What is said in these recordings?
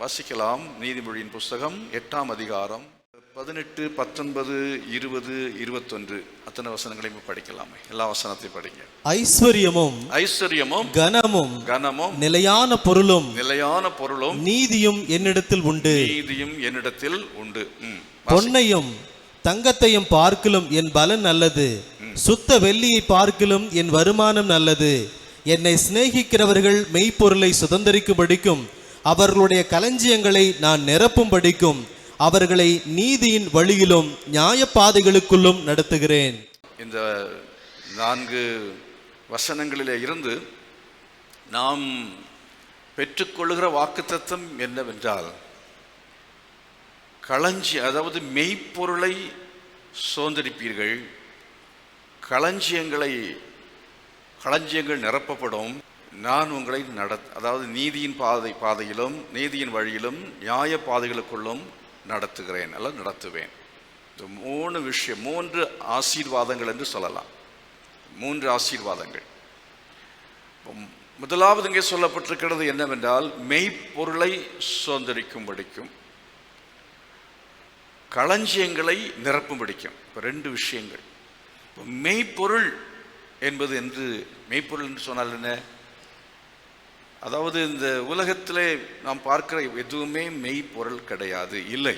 வாசிக்கலாம். நீதிமொழியின் புஸ்தகம் 8ஆம் அதிகாரம் 18, 19, 20, 21 அத்தனை வசனங்களையும் படிக்கலாமே. எல்லா வசனத்தையும் படிங்க. ஐஸ்வர்யமும் கனமும் நிலையான பொருளும் நீதியும் என்னிடத்தில் உண்டு. பொன்னையும் தங்கத்தையும் பார்க்கிலும் என் பலன் நல்லது, சுத்த வெள்ளியை பார்க்கிலும் என் வருமானம் நல்லது. என்னை சிநேகிக்கிறவர்கள் மெய்ப்பொருளை சுதந்தரிக்கும்படிக்கும் அவர்களுடைய களஞ்சியங்களை நான் நிரப்பும்படிக்கும் அவர்களை நீதியின் வழியிலும் நியாய பாதைகளுக்குள்ளும் நடத்துகிறேன். இந்த 4 வசனங்களிலே இருந்து நாம் பெற்றுக்கொள்ளுகிற வாக்குத்தத்தம் என்னவென்றால், அதாவது மெய்ப்பொருளை சுதந்தரிப்பீர்கள், களஞ்சியங்கள் நிரப்பப்படும், நான் உங்களை அதாவது நீதியின் பாதையிலும் நீதியின் வழியிலும் நியாய பாதைகளுக்குள்ளும் நடத்துகிறேன் அல்ல நடத்துவேன். இந்த 3 விஷயம், 3 ஆசீர்வாதங்கள் என்று சொல்லலாம். 3 ஆசீர்வாதங்கள். முதலாவது இங்கே சொல்லப்பட்டிருக்கிறது என்னவென்றால், மெய்ப்பொருளை சுதந்தரிக்கும்படிக்கும் களஞ்சியங்களை நிரப்பும்படிக்கும். இப்போ 2 விஷயங்கள். மெய்ப்பொருள் என்பது மெய்ப்பொருள் என்று சொன்னால் என்ன? அதாவது இந்த உலகத்திலே நாம் பார்க்கிற எதுவுமே மெய்ப்பொருள் கிடையாது, இல்லை.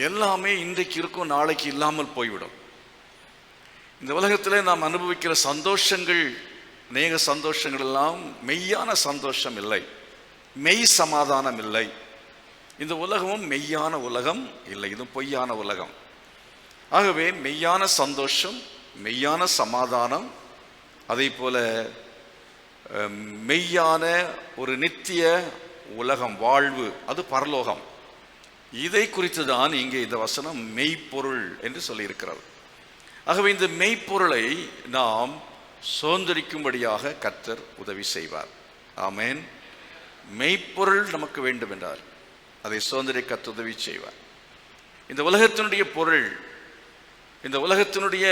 எல்லாமே இன்றைக்கு இருக்கும், நாளைக்கு இல்லாமல் போய்விடும். இந்த உலகத்திலே நாம் அனுபவிக்கிற சந்தோஷங்கள், அநேக சந்தோஷங்கள் எல்லாம் மெய்யான சந்தோஷம் இல்லை, மெய் சமாதானம் இல்லை. இந்த உலகமும் மெய்யான உலகம் இல்லை, இது பொய்யான உலகம். ஆகவே மெய்யான சந்தோஷம், மெய்யான சமாதானம், அதே போல மெய்யான ஒரு நித்திய உலகம் வாழ்வு, அது பரலோகம். இதை குறித்து தான் இங்கே இந்த வசனம் மெய்ப்பொருள் என்று சொல்லியிருக்கிறது. ஆகவே இந்த மெய்ப்பொருளை நாம் சுதந்தரிக்கும்படியாக கர்த்தர் உதவி செய்வார். ஆமென். மெய்ப்பொருள் நமக்கு வேண்டும் என்றால் அதை சுதந்திரிக்க கர்த்தர் உதவி செய்வார். இந்த உலகத்தினுடைய பொருள், இந்த உலகத்தினுடைய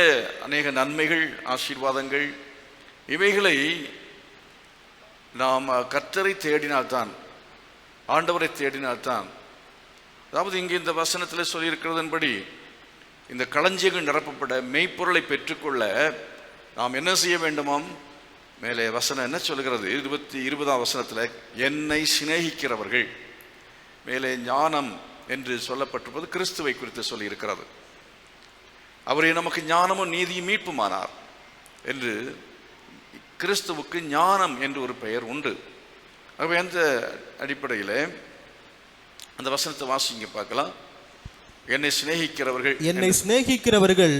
அநேக நன்மைகள், ஆசீர்வாதங்கள், இவைகளை நாம் கர்த்தரை தேடினால்தான், ஆண்டவரை தேடினால்தான், அதாவது இங்கே இந்த வசனத்தில் சொல்லியிருக்கிறதன்படி இந்த களஞ்சியங்கள் நிரப்பப்பட மெய்ப்பொருளை பெற்றுக்கொள்ள நாம் என்ன செய்ய வேண்டுமாம்? மேலே வசனம் என்ன சொல்கிறது? 20ஆம் வசனத்தில் என்னை சிநேகிக்கிறவர்கள், மேலே ஞானம் என்று சொல்லப்பட்டிருப்பது கிறிஸ்துவை குறித்து சொல்லியிருக்கிறது. அவரே நமக்கு ஞானமும் நீதியும் மீட்புமானார் என்று. கிறிஸ்துவுக்கு ஞானம் என்று ஒரு பெயர் உண்டு. ஆகவே அந்த அடிப்படையில் அந்த வசனத்தை வாசிங்க பார்க்கலாம். என்னை சிநேகிக்கிறவர்கள்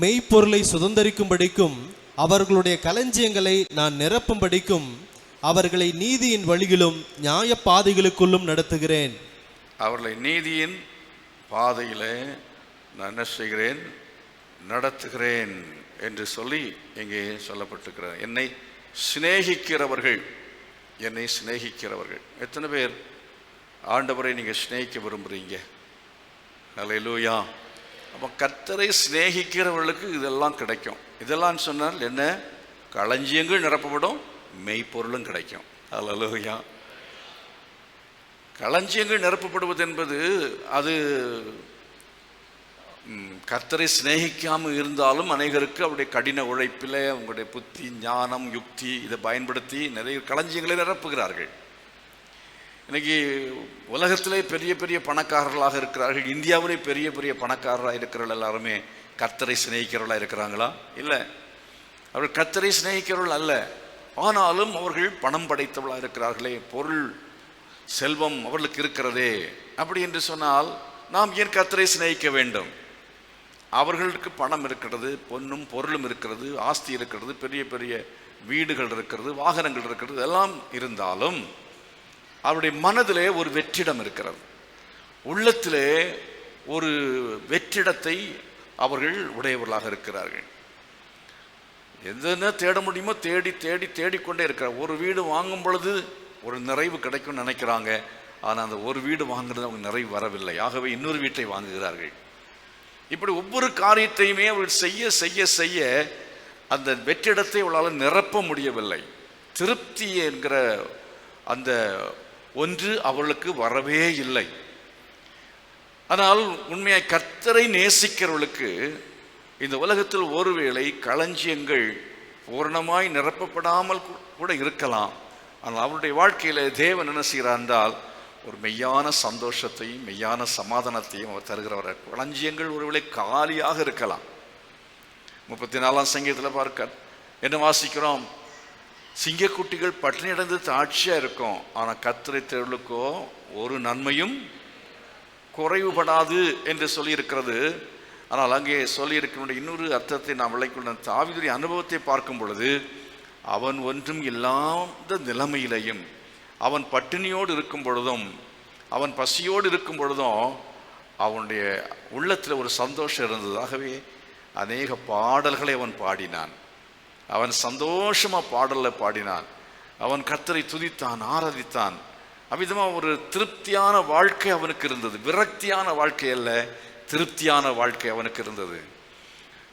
மெய்ப்பொருளை சுதந்தரிக்கும்படிக்கும் அவர்களுடைய களஞ்சியங்களை நான் நிரப்பும்படிக்கும் அவர்களை நீதியின் வழியிலும் நியாய பாதைகளுக்குள்ளும் நடத்துகிறேன். அவர்களை நீதியின் பாதையிலே நான் என்ன செய்கிறேன்? நடத்துகிறேன் என்று சொல்லி இங்கே சொல்லப்பட்டிருக்கிறார். என்னை சிநேகிக்கிறவர்கள். எத்தனை பேர் ஆண்டவரை நீங்கள் சிநேகிக்க விரும்புகிறீங்க? அல்லேலூயா. அப்போ கர்த்தரை சிநேகிக்கிறவர்களுக்கு இதெல்லாம் கிடைக்கும். இதெல்லாம் சொன்னால் என்ன? களஞ்சியங்கள் நிரப்பப்படும், மெய்ப்பொருளும் கிடைக்கும். அல்லேலூயா. களஞ்சியங்கள் நிரப்பப்படுவது என்பது அது கர்த்தரை சிநேகிக்காமல் இருந்தாலும் அநேகருக்கு அவருடைய கடின உழைப்பில் அவங்களுடைய புத்தி, ஞானம், யுக்தி இதை பயன்படுத்தி நிறைய களஞ்சியங்களை நிரப்புகிறார்கள். இன்னைக்கு உலகத்திலே பெரிய பெரிய பணக்காரர்களாக இருக்கிறார்கள். இந்தியாவிலே பெரிய பெரிய பணக்காரராக இருக்கிறவர்கள் எல்லாருமே கர்த்தரை சிநேகிக்கிறவர்களாக இருக்கிறாங்களா? இல்லை, அவர்கள் கர்த்தரை சிநேகிக்கிறவர்கள் அல்ல. ஆனாலும் அவர்கள் பணம் படைத்தவர்களாக இருக்கிறார்களே, பொருள் செல்வம் அவர்களுக்கு இருக்கிறதே. அப்படி என்று சொன்னால் நாம் ஏன் கர்த்தரை சிநேகிக்க வேண்டும்? அவர்களுக்கு பணம் இருக்கிறது, பொன்னும் பொருளும் இருக்கிறது, ஆஸ்தி இருக்கிறது, பெரிய பெரிய வீடுகள் இருக்கிறது, வாகனங்கள் இருக்கிறது, எல்லாம் இருந்தாலும் அவருடைய மனதிலே ஒரு வெற்றிடம் இருக்கிறது. உள்ளத்திலே ஒரு வெற்றிடத்தை அவர்கள் உடையவர்களாக இருக்கிறார்கள். எதுனா தேட முடியுமோ தேடி தேடி தேடிக்கொண்டே இருக்கிறார். ஒரு வீடு வாங்கும் பொழுது ஒரு நிறைவு கிடைக்கும்னு நினைக்கிறாங்க. ஆனால் அந்த ஒரு வீடு வாங்குறது அவங்க நிறைவு வரவில்லை. ஆகவே இன்னொரு வீட்டை வாங்குகிறார்கள். இப்படி ஒவ்வொரு காரியத்தையுமே அவர்கள் செய்ய செய்ய செய்ய அந்த வெற்றிடத்தை அவளால் நிரப்ப முடியவில்லை. திருப்தி என்கிற அந்த ஒன்று அவர்களுக்கு வரவே இல்லை. ஆனால் உண்மையாய் கர்த்தரை நேசிக்கிறவர்களுக்கு இந்த உலகத்தில் ஒருவேளை களஞ்சியங்கள் பூரணமாய் நிரப்பப்படாமல் கூட இருக்கலாம். ஆனால் அவருடைய வாழ்க்கையில தேவன் என்ன செய்கிறார் என்றால் ஒரு மெய்யான சந்தோஷத்தையும் மெய்யான சமாதானத்தையும் அவர் தருகிறவர். களஞ்சியங்கள் ஒருவேளை காலியாக இருக்கலாம். 34ஆம் சங்கீதத்தில் பார்க்க என்ன வாசிக்கிறோம்? சிங்கக்குட்டிகள் பட்டினி அடைந்து தாட்சியா இருக்கும், ஆனால் கர்த்தரை தேடுகளுக்கோ ஒரு நன்மையும் குறைவுபடாது என்று சொல்லியிருக்கிறது. ஆனால் அங்கே சொல்லியிருக்கிற இன்னொரு அர்த்தத்தை நாம் விளக்கியுள்ள தாவீதுடைய அனுபவத்தை பார்க்கும் பொழுது, அவன் ஒன்றும் இல்லாத நிலைமையிலையும், அவன் பட்டினியோடு இருக்கும் பொழுதும், அவன் பசியோடு இருக்கும் பொழுதும் அவனுடைய உள்ளத்தில் ஒரு சந்தோஷம் இருந்தது. ஆகவே அநேக பாடல்களை அவன் பாடினான். அவன் சந்தோஷமா பாடலை பாடினான். அவன் கர்த்தரை துதித்தான், ஆராதித்தான். அவ்விதமாக ஒரு திருப்தியான வாழ்க்கை அவனுக்கு இருந்தது. விரக்தியான வாழ்க்கை அல்ல, திருப்தியான வாழ்க்கை அவனுக்கு இருந்தது.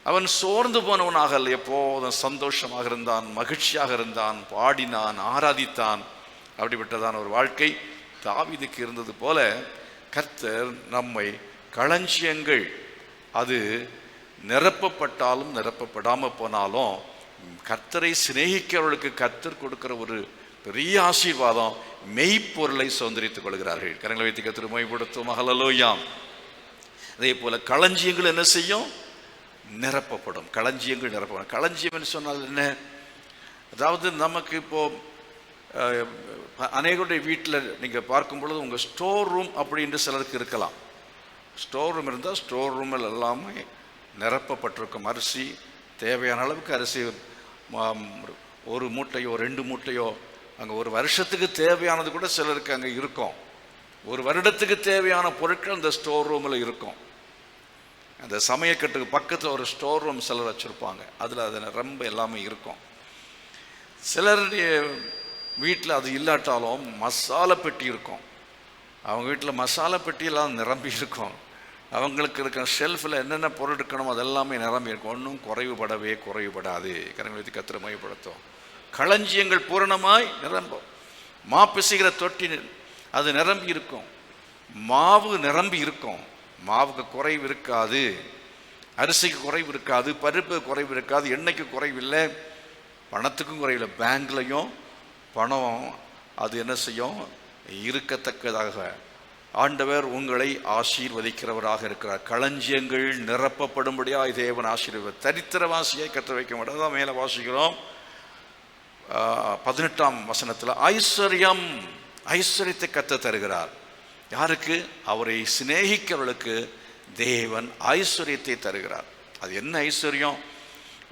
அவன் சோர்ந்து போனவனாக அல்ல, எப்போதும் சந்தோஷமாக இருந்தான், மகிழ்ச்சியாக இருந்தான், பாடினான், ஆராதித்தான். அப்படிப்பட்டதான ஒரு வாழ்க்கை தாவீதுக்கு இருந்தது போல கர்த்தர் நம்மை களஞ்சியங்கள் அது நிரப்பப்பட்டாலும் நிரப்பப்படாமல் போனாலும் கர்த்தரை சிநேகிக்கிறவர்களுக்கு கர்த்தர் கொடுக்கிற ஒரு பெரிய ஆசீர்வாதம், மெய்ப்பொருளை சுதந்திரித்துக் கொள்கிறார்கள். கரங்களை வைத்து கர்த்தரை மகிமைப்படுத்துவோம். ஹல்லேலூயா. அதே போல களஞ்சியங்கள் என்ன செய்யும்? நிரப்பப்படும். களஞ்சியங்கள் நிரப்பப்படும். களஞ்சியம் என்று சொன்னால் என்ன? அதாவது நமக்கு இப்போ அநேகருடைய வீட்டில் நீங்கள் பார்க்கும் பொழுது உங்கள் ஸ்டோர் ரூம் அப்படின்ட்டு சிலருக்கு இருக்கலாம். ஸ்டோர் ரூம் இருந்தால் ஸ்டோர் ரூமில் எல்லாமே நிரப்பப்பட்டிருக்கும். அரிசி தேவையான அளவுக்கு அரிசி, ஒரு மூட்டையோ 2 மூட்டையோ, அங்கே ஒரு வருஷத்துக்கு தேவையானது கூட சிலருக்கு அங்கே இருக்கும். ஒரு வருடத்துக்கு தேவையான பொருட்கள் அந்த ஸ்டோர் ரூமில் இருக்கும். அந்த சமயக்கட்டுக்கு பக்கத்தில் ஒரு ஸ்டோர் ரூம் சிலர் வச்சுருப்பாங்க. அதில் ரொம்ப எல்லாமே இருக்கும். சிலருடைய வீட்டில் அது இல்லாட்டாலும் மசாலா பெட்டி இருக்கும். அவங்க வீட்டில் மசாலா பெட்டியெல்லாம் நிரம்பி இருக்கும். அவங்களுக்கு இருக்கிற ஷெல்ஃபில் என்னென்ன பொருள் இருக்கணுமோ அதெல்லாமே நிரம்பி இருக்கும். ஒன்றும் குறைவுபடாது. கரங்களை வைத்து கர்த்தரை மகிமைப்படுத்தும். களஞ்சியங்கள் பூரணமாய் நிரம்பும். பிசைகிற தொட்டி அது நிரம்பி இருக்கும். மாவு நிரம்பி இருக்கும். மாவுக்கு குறைவு இருக்காது, அரிசிக்கு குறைவு இருக்காது, பருப்பு குறைவு இருக்காது, எண்ணெய்க்கு குறைவில்லை, பணத்துக்கும் குறைவில்லை. பேங்க்லையும் பணம் அது என்ன செய்யும்? இருக்கத்தக்கதாக ஆண்டவர் உங்களை ஆசீர்வதிக்கிறவராக இருக்கிறார். களஞ்சியங்கள் நிரப்பப்படும்படியாக தேவன் ஆசீர்வாத தரித்திரவாசியை கற்று வைக்க மாட்டார். அதான் மேலே வாசிக்கிறோம் 18ஆம் வசனத்தில், ஐஸ்வர்யத்தை கத்த தருகிறார். யாருக்கு? அவரை சிநேகிக்கிறவர்களுக்கு தேவன் ஐஸ்வர்யத்தை தருகிறார். அது என்ன ஐஸ்வர்யம்?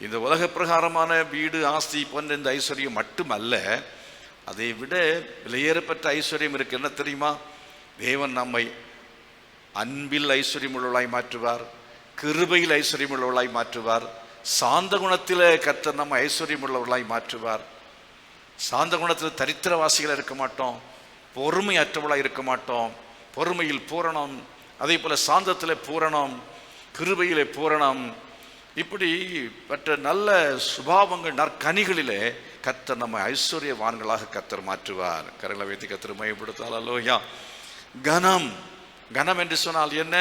இந்த உலக பிரகாரமான வீடு, ஆஸ்தி போன்ற இந்த ஐஸ்வர்யம் மட்டுமல்ல, அதை விட விலையேறப்பட்ட ஐஸ்வர்யம் இருக்கு. என்ன தெரியுமா? தேவன் நம்மை அன்பில் ஐஸ்வர்யம் உள்ளவளாய் மாற்றுவார், கிருபையில் ஐஸ்வர்யம் உள்ளவளாய் மாற்றுவார், சாந்த குணத்தில் கர்த்தர் நம்ம ஐஸ்வர்யம் உள்ளவர்களாய் மாற்றுவார். சாந்த குணத்தில் தரித்திரவாசிகள் இருக்க மாட்டோம், பொறுமை அற்றவளாய் இருக்க மாட்டோம். பொறுமையில் பூரணம், அதே போல சாந்தத்தில் பூரணம், கிருபையிலே பூரணம், இப்படி பற்ற நல்ல சுபாவங்கள் நற்கனிகளிலே கர்த்தர் நம்ம ஐஸ்வர்யவான்களாக கர்த்தர் மாற்றுவார். கரங்களை வைத்து கர்த்தர் மகிமைப்படுத்தால். அல்லேலூயா. கனம் என்று சொன்னால் என்ன?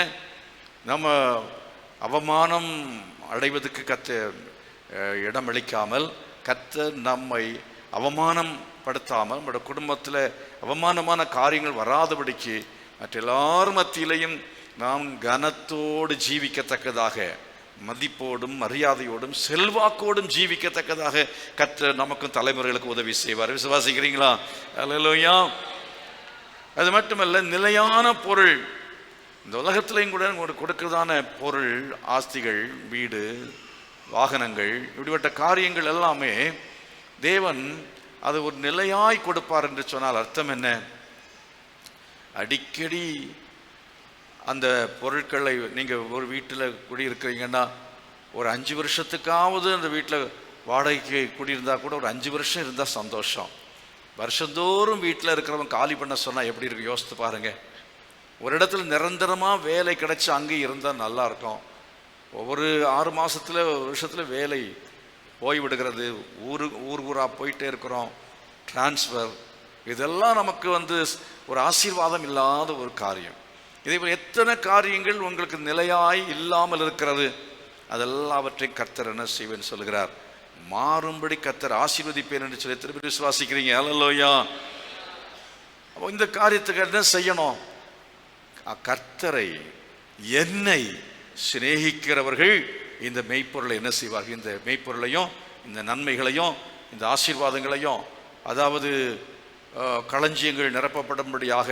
நம்ம அவமானம் அடைவதற்கு கர்த்தர் இடம் அளிக்காமல், கர்த்தர் நம்மை அவமானப்படுத்தாமல், நம்முடைய குடும்பத்தில் அவமானமான காரியங்கள் வராதபடிக்கு மற்ற எல்லாரும் மத்தியிலையும் நாம் கனத்தோடு ஜீவிக்கத்தக்கதாக, மதிப்போடும் மரியாதையோடும் செல்வாக்கோடும் ஜீவிக்கத்தக்கதாக கர்த்தர் நமக்கும் தலைமுறைகளுக்கு உதவி செய்வார். விசுவாசிக்கிறீங்களா? அல்லேலூயா. அது மட்டுமல்ல, நிலையான பொருள், இந்த உலகத்திலையும் கூட கொடுக்கிறதான பொருள், ஆஸ்திகள், வீடு, வாகனங்கள், இப்படிப்பட்ட காரியங்கள் எல்லாமே தேவன் அது ஒரு நிலையாய் கொடுப்பார் என்று சொன்னால் அர்த்தம் என்ன? அடிக்கடி அந்த பொருட்களை நீங்கள் ஒரு வீட்டில் குடியிருக்கிறீங்கன்னா ஒரு 5 வருஷத்துக்காவது அந்த வீட்டில் வாடகைக்கு குடியிருந்தால் கூட ஒரு 5 வருஷம் இருந்தால் சந்தோஷம். வருஷந்தோறும் வீட்டில் இருக்கிறவங்க காலி பண்ண சொன்னால் எப்படி இருக்கு? யோசித்து பாருங்க. ஒரு இடத்துல நிரந்தரமாக வேலை கிடைச்சி அங்கே இருந்தால் நல்லா இருக்கும். ஒவ்வொரு 6 மாதத்தில், ஒரு வருஷத்தில் வேலை போய்விடுகிறது, ஊராக போயிட்டே இருக்கிறோம், டிரான்ஸ்ஃபர், இதெல்லாம் நமக்கு ஒரு ஆசீர்வாதம் இல்லாத ஒரு காரியம். இதே போல் எத்தனை காரியங்கள் உங்களுக்கு நிலையாய் இல்லாமல் இருக்கிறது, அதெல்லாவற்றையும் கர்த்தர் என்ன செய்வேன் சொல்கிறார், மாறும்படி கர்த்தர் ஆசீர்வதிப்பேன் என்று சொல்லி திருப்பி விசுவாசிக்கிறீங்க. அல்லேலூயா. அப்போ இந்த காரியத்துக்கு என்ன செய்யணும்? கர்த்தரை, என்னை சிநேகிக்கிறவர்கள் இந்த மெய்ப்பொருளை என்ன செய்வார்கள்? இந்த மெய்ப்பொருளையும் இந்த நன்மைகளையும் இந்த ஆசீர்வாதங்களையும், அதாவது களஞ்சியங்கள் நிரப்பப்படும்படியாக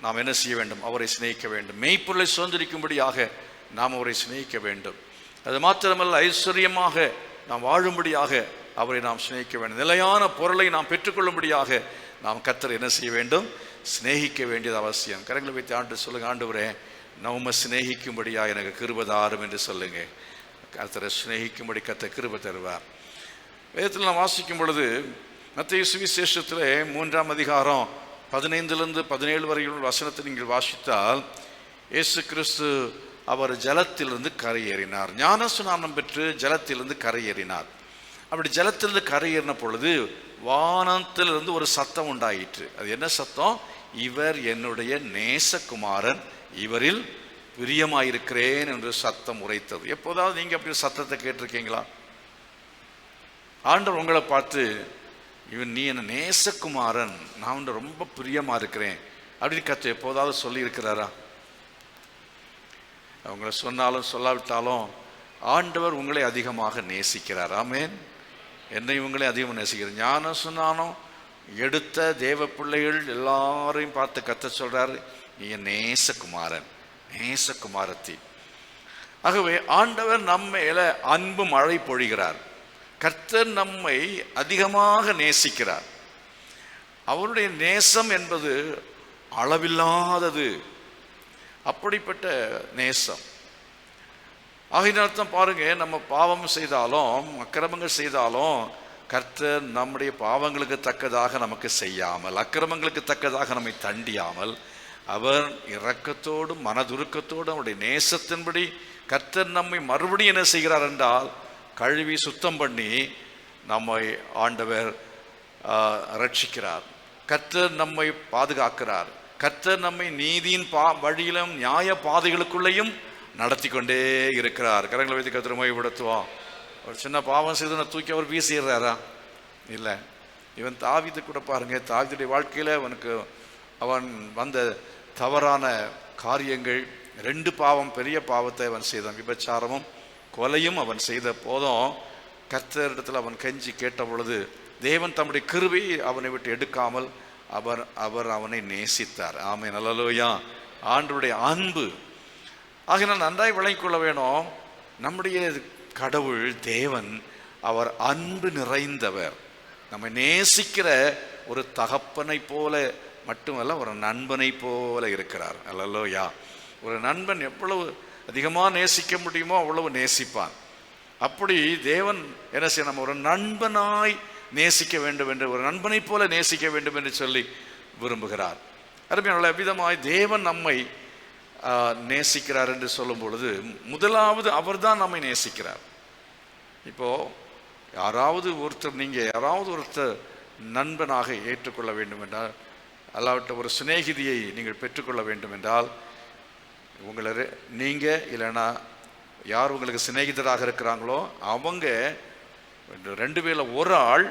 நாம் என்ன செய்ய வேண்டும்? அவரை சிநேகிக்க வேண்டும். மெய்ப்பொருளை சுதந்திரிக்கும்படியாக நாம் அவரை சிநேகிக்க வேண்டும். அது மாத்திரமல்ல, ஐஸ்வர்யமாக நாம் வாழும்படியாக அவரை நாம் சிநேகிக்க வேண்டும். நிலையான பொருளை நாம் பெற்றுக்கொள்ளும்படியாக நாம் கர்த்தரை என்ன செய்ய வேண்டும்? சிநேகிக்க வேண்டியது அவசியம். கரங்களை வைத்து ஆண்டு சொல்லுங்க, ஆண்டவரே நம்ம சிநேகிக்கும்படியா எனக்கு கிருபை தாரும் என்று சொல்லுங்க. கர்த்தரை சிநேகிக்கும்படி கர்த்தர் கிருபை தருவார். வேதத்தில் நாம் வாசிக்கும் பொழுது மத்தேயு சுவிசேஷத்தில் 3ஆம் அதிகாரம் 15-17 வரையுள்ள வசனத்தை நீங்கள் வாசித்தால், இயேசு கிறிஸ்து அவர் ஜலத்திலிருந்து கரையேறினார். ஞானஸ்நானம் பெற்று ஜலத்திலிருந்து கரையேறினார். அப்படி ஜலத்திலிருந்து கரையேறின பொழுது வானத்திலிருந்து ஒரு சத்தம் உண்டாயிற்று. அது என்ன சத்தம்? இவர் என்னுடைய நேசகுமாரன், இவரில் பிரியமாயிருக்கிறேன் என்று சத்தம் உரைத்தது. எப்போதாவது நீங்க அப்படி சத்தத்தை கேட்டிருக்கீங்களா? ஆண்டவர் உங்களை பார்த்து, இவன் நீ என்ன நேசகுமாரன், நான் ரொம்ப பிரியமா இருக்கிறேன் அப்படின்னு கர்த்தர் எப்போதாவது சொல்லி இருக்கிறாரா? அவங்கள சொன்னாலும் சொல்லாவிட்டாலும் ஆண்டவர் உங்களை அதிகமாக நேசிக்கிறார். ஆமென். என்னை உங்களை அதிகமாக நேசிக்கிறார். ஞானம் சொன்னாலும் எடுத்த தேவ பிள்ளைகள் எல்லாரையும் பார்த்து கர்த்தர் சொல்றாரு, நீ என் நேசகுமாரன், நேசகுமாரத்தி. ஆகவே ஆண்டவர் நம்ம மேல அன்பு மழை பொழிகிறார். கர்த்தர் நம்மை அதிகமாக நேசிக்கிறார். அவருடைய நேசம் என்பது அளவில்லாதது. அப்படிப்பட்ட நேசம். ஆகையினால்தான் பாருங்க, நம்ம பாவம் செய்தாலும் அக்கிரமங்கள் செய்தாலும் கர்த்தர் நம்முடைய பாவங்களுக்கு தக்கதாக நமக்கு செய்யாமல், அக்கிரமங்களுக்கு தக்கதாக நம்மை தண்டியாமல், அவர் இரக்கத்தோடும் மனதுருக்கத்தோடும் அவருடைய நேசத்தின்படி கர்த்தர் நம்மை மறுபடியும் என்ன செய்கிறார் என்றால், கழுவி சுத்தம் பண்ணி நம்மை ஆண்டவர் ரட்சிக்கிறார். கர்த்தர் நம்மை பாதுகாக்கிறார். கர்த்தர் நம்மை நீதியின் வழியிலும் நியாய பாதைகளுக்குள்ளேயும் நடத்தி கொண்டே இருக்கிறார். கரங்களை வைத்து கர்த்தரை மகிமைப்படுத்துவோம். ஒரு சின்ன பாவம் செய்து தூக்கி அவர் வீசிடுறாரா? இல்லை. இவன் தாவீது கூட பாருங்க, தாவீதுடைய வாழ்க்கையில் அவன் வந்த தவறான காரியங்கள் 2 பாவம், பெரிய பாவத்தை அவன் செய்தான். விபச்சாரமும் கொலையும் அவன் செய்த போதும் கர்த்தரிடத்தில் அவன் கெஞ்சி கேட்ட பொழுது தேவன் தம்முடைய கிருபையை அவனை விட்டு எடுக்காமல் அவர் அவனை நேசித்தார். ஆமென். அல்லேலூயா. ஆண்டவருடைய அன்பு. ஆகையினால் நன்றாய் விளங்கிக் கொள்ள வேணும், நம்முடைய கடவுள் தேவன் அவர் அன்பு நிறைந்தவர். நம்மை நேசிக்கிற ஒரு தகப்பனை போல மட்டுமல்ல, ஒரு நண்பனை போல இருக்கிறார். அல்லேலூயா. ஒரு நண்பன் எவ்வளவு அதிகமாக நேசிக்க முடியுமோ அவ்வளவு நேசிப்பான். அப்படி தேவன் என்ன செய்ய, நம்ம ஒரு நண்பனாய் நேசிக்க வேண்டும் என்று, ஒரு நண்பனை போல நேசிக்க வேண்டும் என்று சொல்லி விரும்புகிறார். அருமையான விதமாய் தேவன் நம்மை நேசிக்கிறார் என்று சொல்லும் பொழுது முதலாவது அவர்தான் நம்மை நேசிக்கிறார். இப்போ யாராவது ஒருத்தர் நண்பனாக ஏற்றுக்கொள்ள வேண்டும் என்றால், அல்லாவிட்ட ஒரு சிநேகிதியை நீங்கள் பெற்றுக்கொள்ள வேண்டும் என்றால், நீங்கள் இல்லைன்னா யார் உங்களுக்கு சிநேகிதராக இருக்கிறாங்களோ அவங்க 2 பேரில் ஒரு ஆள்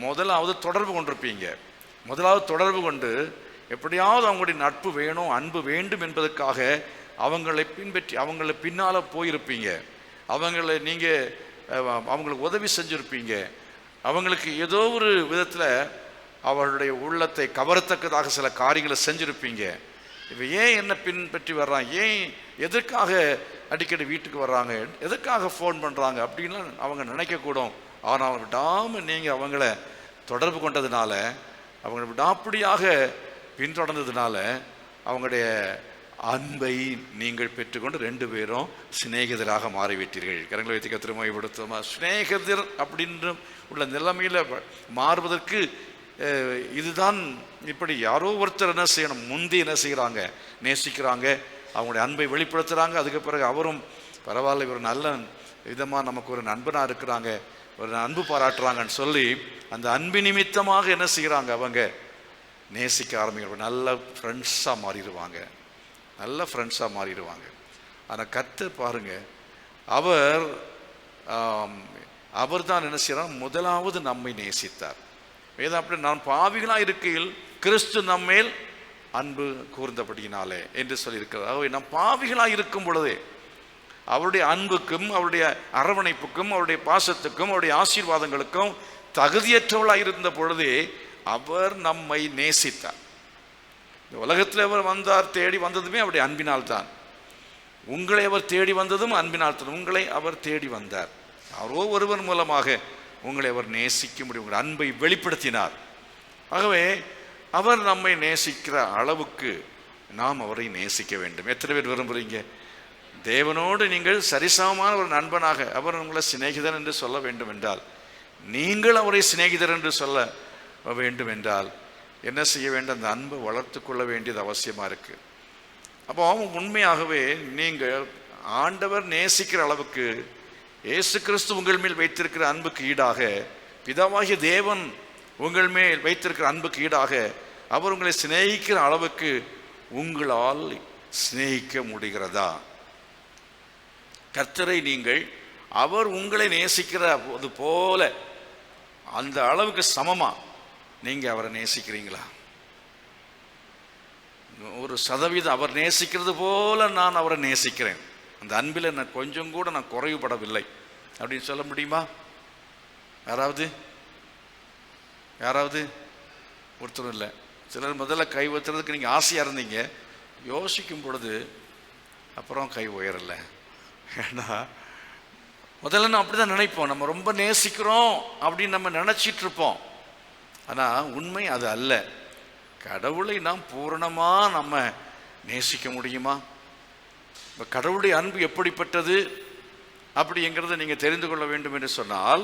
முதலாவது தொடர்பு கொண்டிருப்பீங்க. முதலாவது தொடர்பு கொண்டு எப்படியாவது அவங்களுடைய நட்பு வேணும், அன்பு வேண்டும் என்பதற்காக அவங்களை பின்பற்றி அவங்கள பின்னால் போயிருப்பீங்க. அவங்களுக்கு உதவி செஞ்சுருப்பீங்க. அவங்களுக்கு ஏதோ ஒரு விதத்தில் அவருடைய உள்ளத்தை கவரத்தக்கதாக சில காரியங்களை செஞ்சுருப்பீங்க. இப்போ ஏன் என்ன பின்பற்றி வர்றாங்க, எதற்காக அடிக்கடி வீட்டுக்கு வர்றாங்க, எதற்காக ஃபோன் பண்ணுறாங்க அப்படின்லாம் அவங்க நினைக்கக்கூடும். ஆனால் விடாமல் நீங்கள் அவங்கள தொடர்பு கொண்டதுனால, அவங்களை விடாப்படியாக பின்தொடர்ந்ததுனால அவங்களுடைய அன்பை நீங்கள் பெற்றுக்கொண்டு 2 பேரும் சிநேகிதராக மாறிவிட்டீர்கள். கரங்களை வைத்து கர்த்தரை மகிமைப்படுத்துவோமா? சிநேகிதர் அப்படின்ற உள்ள நிலைமையில் மாறுவதற்கு இதுதான். இப்படி யாரோ ஒருத்தர் என்ன செய்யணும், முந்தி என்ன செய்கிறாங்க, நேசிக்கிறாங்க, அவங்களுடைய அன்பை வெளிப்படுத்துகிறாங்க. அதுக்கு பிறகு அவரும் பரவாயில்ல, ஒரு நல்ல விதமாக நமக்கு ஒரு நண்பனாக இருக்கிறாங்க, ஒரு அன்பு பாராட்டுறாங்கன்னு சொல்லி அந்த அன்பு நிமித்தமாக என்ன செய்கிறாங்க, அவங்க நேசிக்க ஆரம்பிக்கிற நல்ல ஃப்ரெண்ட்ஸாக மாறிடுவாங்க, நல்ல ஃப்ரெண்ட்ஸாக மாறிடுவாங்க. ஆனால் கர்த்தர் பாருங்க, அவர் தான் என்ன செய்யறார், முதலாவது நம்மை நேசித்தார். வேதம் அப்படி, நான் பாவிகளாக இருக்கையில் கிறிஸ்து நம்மேல் அன்பு கூர்ந்தபடியினாலே என்று சொல்லியிருக்கிறார். ஆகவே நாம் பாவிகளாக இருக்கும் பொழுதே அவருடைய அன்புக்கும் அவருடைய அரவணைப்புக்கும் அவருடைய பாசத்துக்கும் அவருடைய ஆசீர்வாதங்களுக்கும் தகுதியற்றவளாக இருந்த பொழுதே அவர் நம்மை நேசித்தார். இந்த உலகத்தில் அவர் வந்தார், தேடி வந்ததுமே அவருடைய அன்பினால் தான். உங்களை அவர் தேடி வந்ததும் அன்பினால் தான். உங்களை அவர் தேடி வந்தார். யாரோ ஒருவர் மூலமாக உங்களை அவர் நேசிக்க முடியும், உங்கள் அன்பை வெளிப்படுத்தினார். ஆகவே அவர் நம்மை நேசிக்கிற அளவுக்கு நாம் அவரை நேசிக்க வேண்டும். எத்தனை பேர் விரும்புகிறீங்க தேவனோடு நீங்கள் சரிசமமான ஒரு நண்பனாக, அவர் உங்களை சிநேகிதன் என்று சொல்ல வேண்டும் என்றால், நீங்கள் அவரை சிநேகிதர் என்று சொல்ல வேண்டும் என்றால் என்ன செய்ய வேண்டும்? அந்த அன்பை வளர்த்து கொள்ள வேண்டியது அவசியமாக இருக்கு. அப்போ உண்மையாகவே நீங்கள் ஆண்டவர் நேசிக்கிற அளவுக்கு இயேசு கிறிஸ்து உங்கள் மேல் வைத்திருக்கிற அன்புக்கு ஈடாக, பிதாவாகிய தேவன் உங்கள் மேல் வைத்திருக்கிற அன்புக்கு ஈடாக அவர் உங்களை சிநேகிக்கிற அளவுக்கு உங்களால் சிநேகிக்க முடிகிறதா? கர்த்தரை நீங்கள் அவர் உங்களை நேசிக்கிற அது போல அந்த அளவுக்கு சமமா நீங்க அவரை நேசிக்கிறீங்களா? 1% அவர் நேசிக்கிறது போல நான் அவரை நேசிக்கிறேன், அந்த அன்பில் நான் கொஞ்சம் கூட நான் குறைவுபடவில்லை அப்படின்னு சொல்ல முடியுமா? யாராவது ஒருத்தரும் இல்லை. சிலர் முதல்ல கை ஊத்துறதுக்கு நீங்கள் ஆசையாக இருந்தீங்க, யோசிக்கும் பொழுது அப்புறம் கை உயரலை. ஏன்னா முதல்ல நம்ம அப்படி தான் நினைப்போம், நம்ம ரொம்ப நேசிக்கிறோம் அப்படின்னு நம்ம நினச்சிட்டு இருப்போம். ஆனால் உண்மை அது அல்ல. கடவுளை நாம் பூரணமாக நம்ம நேசிக்க முடியுமா? இப்போ கடவுளுடைய அன்பு எப்படிப்பட்டது அப்படிங்கிறத நீங்கள் தெரிந்து கொள்ள வேண்டும் என்று சொன்னால்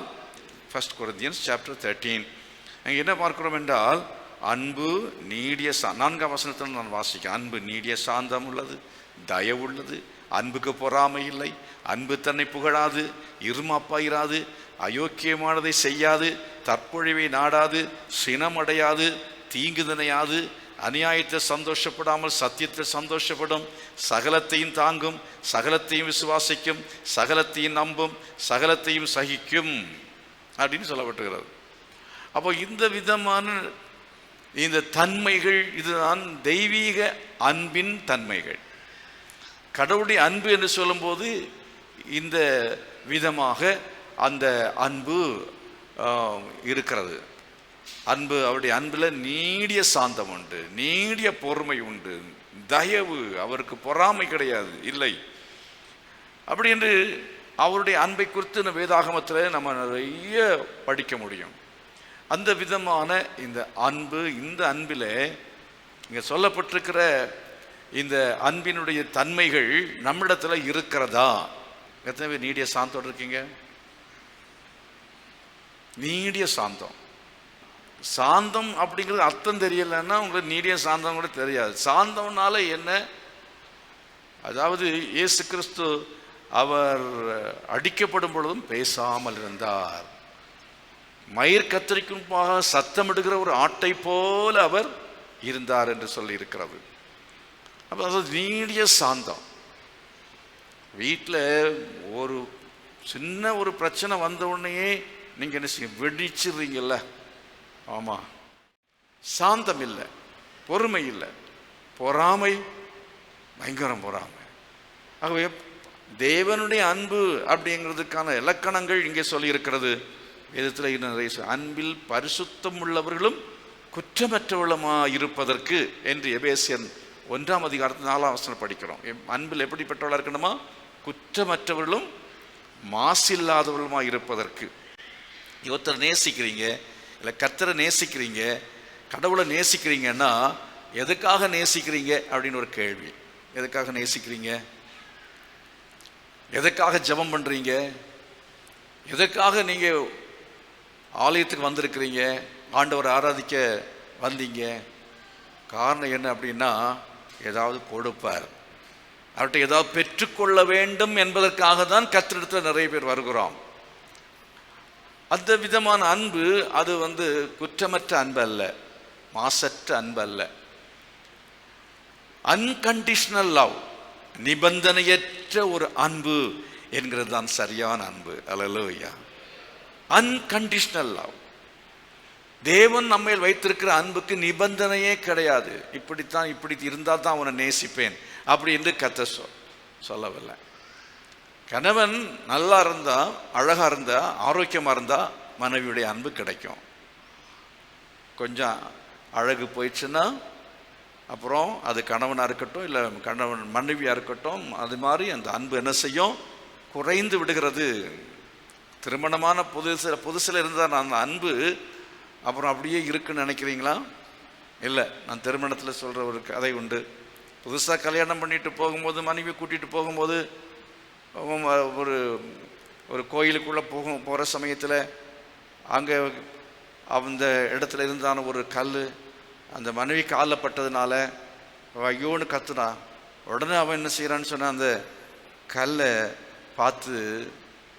1 Corinthians chapter 13 அங்கே என்ன பார்க்கிறோம் என்றால், அன்பு நீடிய 4ஆம் வசனத்தில் நான் வாசிக்கிறேன். அன்பு நீடிய சாந்தம் உள்ளது, தயவுள்ளது, அன்புக்கு பொறாமை இல்லை, அன்பு தன்னை புகழாது, இருமாப்பாயிராது, அயோக்கியமானதை செய்யாது, தற்பொழிவை நாடாது, சினமடையாது, தீங்கு நினையாது, அநியாயத்தை சந்தோஷப்படாமல் சத்தியத்தில் சந்தோஷப்படும், சகலத்தையும் தாங்கும், சகலத்தையும் விசுவாசிக்கும், சகலத்தையும் நம்பும், சகலத்தையும் சகிக்கும் அப்படின்னு சொல்லப்பட்டுகிறது. அப்போ இந்த விதமான இந்த தன்மைகள், இதுதான் தெய்வீக அன்பின் தன்மைகள். கடவுளுடைய அன்பு என்று சொல்லும்போது இந்த விதமாக அந்த அன்பு இருக்கிறது. அன்பு, அவருடைய அன்பில் நீடிய சாந்தம் உண்டு, நீடிய பொறுமை உண்டு, தயவு, அவருக்கு பொறாமை கிடையாது, இல்லை. அப்படி என்று அவருடைய அன்பை குறித்து வேதாகமத்தில் நம்ம நிறைய படிக்க முடியும். அந்த விதமான இந்த அன்பு, இந்த அன்பில் இங்கே சொல்லப்பட்டிருக்கிற இந்த அன்பினுடைய தன்மைகள் நம்மிடத்தில் இருக்கிறதா? எத்தனை பேர் நீடிய சாந்தோடு இருக்கீங்க? நீடிய சாந்தம். சாந்தம் அப்படிங்கிறது அர்த்தம் தெரியலைன்னா உங்களுக்கு நீடிய சாந்தம் கூட தெரியாது. சாந்தம்னால என்ன? அதாவது இயேசு கிறிஸ்து அவர் அடிக்கப்படும் பொழுதும் பேசாமல் இருந்தார். மயிர் கத்தரிக்கும்பாக சத்தமிடுகிற ஒரு ஆட்டை போல அவர் இருந்தார் என்று சொல்லி இருக்கிறது. அப்போ அது நீடிய சாந்தம். வீட்டில் ஒரு சின்ன ஒரு பிரச்சனை வந்த உடனேயே நீங்கள் என்ன செய்ய, வெடிச்சிடுறீங்கல்ல? ஆமாம், சாந்தம் இல்லை, பொறுமை இல்லை, பொறாமை, பயங்கரம் பொறாமை. ஆகவே தேவனுடைய அன்பு அப்படிங்கிறதுக்கான இலக்கணங்கள் இங்கே சொல்லி இருக்கிறது. வேதத்தில் நிறைய அன்பில் பரிசுத்தம் உள்ளவர்களும் குற்றமற்றவர்களுமாக இருப்பதற்கு என்று எபேசியர் 1ஆம் அதிகாரத்தில் 4ஆம் வசனம் படிக்கிறோம். அன்பில் எப்படிப்பட்டவர்களாக இருக்கணுமா? குற்றமற்றவர்களும் மாசில்லாதவர்களுமாக இருப்பதற்கு. ஒருத்தர் நேசிக்கிறீங்க, இல்லை கர்த்தரை நேசிக்கிறீங்க, கடவுளை நேசிக்கிறீங்கன்னா எதுக்காக நேசிக்கிறீங்க அப்படின்னு ஒரு கேள்வி. எதுக்காக நேசிக்கிறீங்க? எதுக்காக ஜெபம் பண்ணுறீங்க? எதுக்காக நீங்கள் ஆலயத்துக்கு வந்திருக்கிறீங்க, ஆண்டவரை ஆராதிக்க வந்தீங்க? காரணம் என்ன அப்படின்னா, ஏதாவது கொடுப்பார், அவர்கிட்ட ஏதாவது பெற்றுக்கொள்ள வேண்டும் என்பதற்காக தான் கர்த்தரிடத்தில் நிறைய பேர் வருகிறோம். அந்த விதமான அன்பு அது குற்றமற்ற அன்பு அல்ல, மாசற்ற அன்பு அல்ல. அன்கண்டிஷனல் லவ், நிபந்தனையற்ற ஒரு அன்பு என்கிறது தான் சரியான அன்பு. அல்லேலூயா. Unconditional love. தேவன் நம்ம வைத்திருக்கிற அன்புக்கு நிபந்தனையே கிடையாது. இப்படித்தான், இப்படி இருந்தால் தான் அவனை நேசிப்பேன் அப்படி என்று கர்த்தர் சொல்லவில்லை. கணவன் நல்லா இருந்தா, அழகா இருந்தா, ஆரோக்கியமா இருந்தா மனைவியுடைய அன்பு கிடைக்கும். கொஞ்சம் அழகு போயிடுச்சுன்னா அப்புறம் அது கணவனாக இருக்கட்டும் இல்லை கணவன் மனைவியாக இருக்கட்டும், அது மாதிரி அந்த அன்பு என்ன செய்யும்? குறைந்து விடுகிறது. திருமணமான புதுசில் இருந்தால் நான் அந்த அன்பு அப்புறம் அப்படியே இருக்குன்னு நினைக்கிறீங்களா? இல்லை. நான் திருமணத்தில் சொல்கிற ஒரு கதை உண்டு. புதுசாக கல்யாணம் பண்ணிட்டு போகும்போது, மனைவி கூட்டிகிட்டு போகும்போது ஒரு கோயிலுக்குள்ளே போகிற சமயத்தில் அங்கே அந்த இடத்துல இருந்தான ஒரு கல் அந்த மனைவி காலில் பட்டதுனால ஐயோன்னு கத்துனா. உடனே அவன் என்ன செய்கிறான்னு சொன்னால் அந்த கல்லை பார்த்து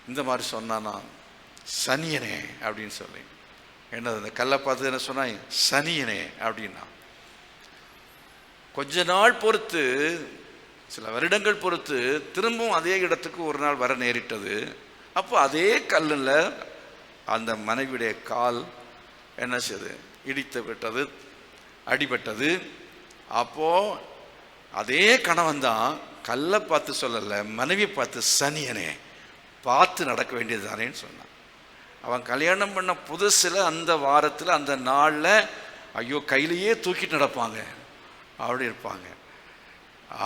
இந்த மாதிரி சொன்னானா, சனியனே அப்படின்னு சொல்லி. என்னது அந்த கல்லை பார்த்து என்ன சொன்னா? சனியனே அப்படின்னா. கொஞ்ச நாள் பொறுத்து, சில வருடங்கள் பொறுத்து திரும்பவும் அதே இடத்துக்கு ஒரு நாள் வர நேரிட்டது. அப்போ அதே கல்லில் அந்த மனைவியுடைய கால் என்ன செய்யுது? இடித்து விட்டது, அடிபட்டது. அப்போ அதே கணவன் தான் கல்லை பார்த்து சொல்லலை, மனைவி பார்த்து சனியனே பார்த்து நடக்க வேண்டியது தானேன்னு சொன்னான். அவன் கல்யாணம் பண்ண புதுசில் அந்த வாரத்தில் அந்த நாளில் ஐயோ கையிலையே தூக்கிட்டு நடப்பாங்க, அப்படி இருப்பாங்க.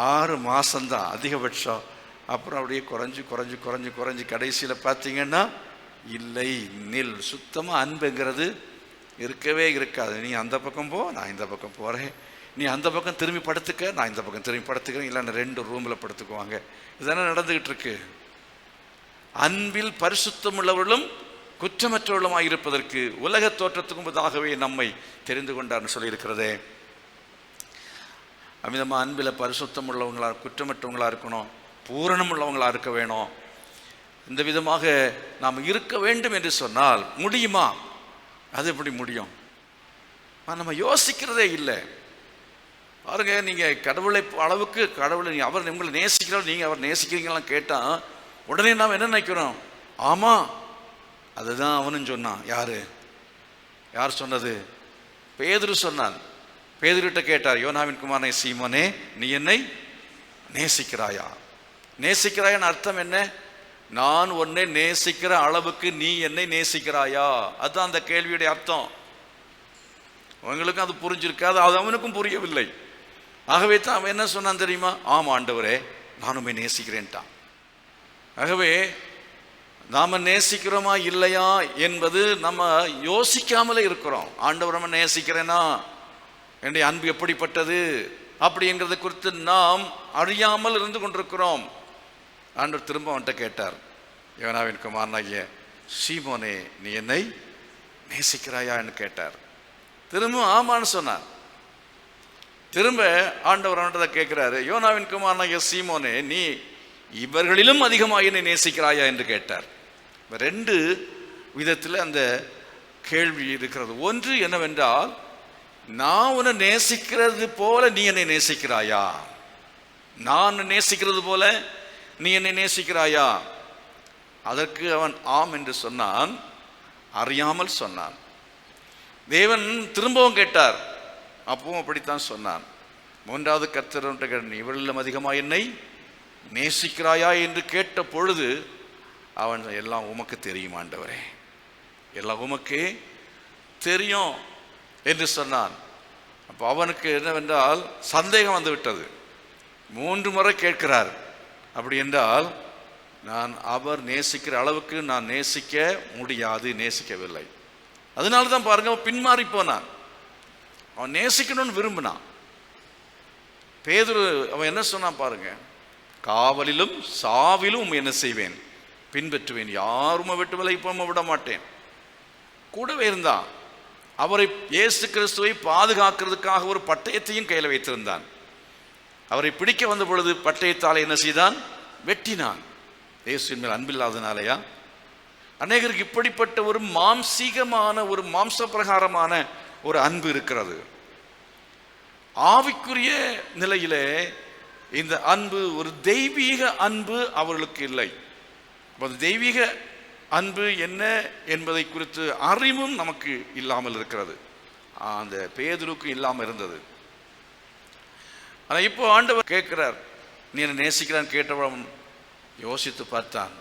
6 மாதம்தான் அதிகபட்சம். அப்புறம் அப்படியே குறைஞ்சி குறைஞ்சி குறைஞ்சி குறைஞ்சி கடைசியில் பார்த்தீங்கன்னா இல்லை, நில். சுத்தமாக அன்புங்கிறது இருக்கவே இருக்காது. நீ அந்த பக்கம் போ, நான் இந்த பக்கம் போகிறேன். நீ அந்த பக்கம் திரும்பி படுத்துக்க, நான் இந்த பக்கம் திரும்பி படுத்துக்கிறேன். இல்லைன்னா 2 ரூமில் படுத்துக்குவாங்க. இதெல்லாம் நடந்துக்கிட்டு இருக்கு. அன்பில் பரிசுத்தம் உள்ளவர்களும் குற்றமற்றவர்களுமாய் இருப்பதற்கு உலக தோற்றத்துக்கு முன்பதாகவே நம்மை தெரிந்து கொண்டார்னு சொல்லியிருக்கிறதே. அமிதமாக அன்பில் பரிசுத்தம் உள்ளவங்களாக, குற்றமற்றவங்களாக இருக்கணும், பூரணம் உள்ளவங்களாக இருக்க வேணும். இந்த விதமாக நாம் இருக்க வேண்டும் என்று சொன்னால் முடியுமா? அது எப்படி முடியும்? நம்ம யோசிக்கிறதே இல்லை. பாருங்க, நீங்கள் கடவுளை அளவுக்கு கடவுளை அவர் உங்களை நேசிக்கிறார், நீங்கள் அவர் நேசிக்கிறீங்களாம் கேட்டால் உடனே நாம் என்ன நினைக்கிறோம்? ஆமாம், அதுதான் அவனும் சொன்னான். யார் சொன்னது? பேதுரு சொன்னான். பேதுருட்ட கேட்டார், யோனாவின் குமாரனே சீமோனே, நீ என்னை நேசிக்கிறாயா? நேசிக்கிறாயான்னு அர்த்தம் என்ன? நான் உன்னை நேசிக்கிற அளவுக்கு நீ என்னை நேசிக்கிறாயா? அதுதான் அந்த கேள்வியுடைய அர்த்தம். அவங்களுக்கும் அது புரிஞ்சிருக்காது, அது அவனுக்கும் புரியவில்லை. ஆகவே தான் அவன் என்ன சொன்னான் தெரியுமா? ஆமா ஆண்டவரே, நானுமே நேசிக்கிறேன்ட்டான். ஆகவே நாம நேசிக்கிறோமா இல்லையா என்பது நம்ம யோசிக்காமலே இருக்கிறோம். ஆண்டவர் நம்ம நேசிக்கிறேனா, என்னுடைய அன்பு எப்படிப்பட்டது அப்படிங்கிறத குறித்து நாம் அறியாமல் இருந்து கொண்டிருக்கிறோம். ஆண்டவர் திரும்ப அவன்கிட்ட கேட்டார், யோனாவின் குமாரனாகிய சீமோனே, நீ என்னை நேசிக்கிறாயான்னு கேட்டார். திரும்ப ஆமான்னு சொன்னார். திரும்ப ஆண்டவர் அவன்கிட்ட கேட்கிறாரு, யோனாவின் குமாரனாகிய சீமோனே, நீ இவர்களிலும் அதிகமாக என்னை நேசிக்கிறாயா என்று கேட்டார். 2 விதத்தில் அந்த கேள்வி இருக்கிறது. ஒன்று என்னவென்றால், நான் உன்னை நேசிக்கிறது போல நீ என்னை நேசிக்கிறாயா? நான் நேசிக்கிறது போல நீ என்னை நேசிக்கிறாயா? அதற்கு அவன் ஆம் என்று சொன்னான், அறியாமல் சொன்னான். தேவன் திரும்பவும் கேட்டார், அப்பவும் அப்படித்தான் சொன்னான். 3வது கர்த்தர், இவர்களிலும் அதிகமாக என்னை நேசிக்கிறாயா என்று கேட்ட பொழுது அவன், எல்லாம் உமக்கு தெரியும் ஆண்டவரே, எல்லாம் உமக்கே தெரியும் என்று சொன்னான். அப்போ அவனுக்கு என்னவென்றால் சந்தேகம் வந்து விட்டது. 3 முறை கேட்கிறார். அப்படி என்றால் நான் அவர் நேசிக்கிற அளவுக்கு நான் நேசிக்க முடியாது, நேசிக்கவில்லை. அதனால தான் பாருங்க, அவன் பின்மாறி போனான். அவன் நேசிக்கணும்னு விரும்பினான். பேதுரு அவன் என்ன சொன்னான் பாருங்க, காவலிலும் சாவிலும் என்ன செய்வேன்? பின்பற்றுவேன். யாரும் விட்டு விலை போக விட மாட்டேன். கூடவே இருந்தான். அவரை இயேசு கிறிஸ்துவை பாதுகாக்கிறதுக்காக ஒரு பட்டயத்தையும் கையில் வைத்திருந்தான். அவரை பிடிக்க வந்த பொழுது பட்டயத்தால் என்ன செய்தான்? வெட்டினான். இயேசுவின் மேல் அன்பில்லாதனாலயா? அநேகருக்கு இப்படிப்பட்ட ஒரு மாம்சீகமான, ஒரு மாம்ச பிரகாரமான ஒரு அன்பு இருக்கிறது. ஆவிக்குரிய நிலையிலே இந்த அன்பு ஒரு தெய்வீக அன்பு அவர்களுக்கு இல்லை. தெய்வீக அன்பு என்ன என்பதை குறித்து அறிவும் நமக்கு இல்லாமல் இருக்கிறது. அந்த பேதுருக்கு இல்லாமல் இருந்தது. ஆனால் இப்போ ஆண்டவர் கேட்கிறார், நீ என்ன நேசிக்கிறான்னு கேட்டவன் யோசித்து பார்த்தான்.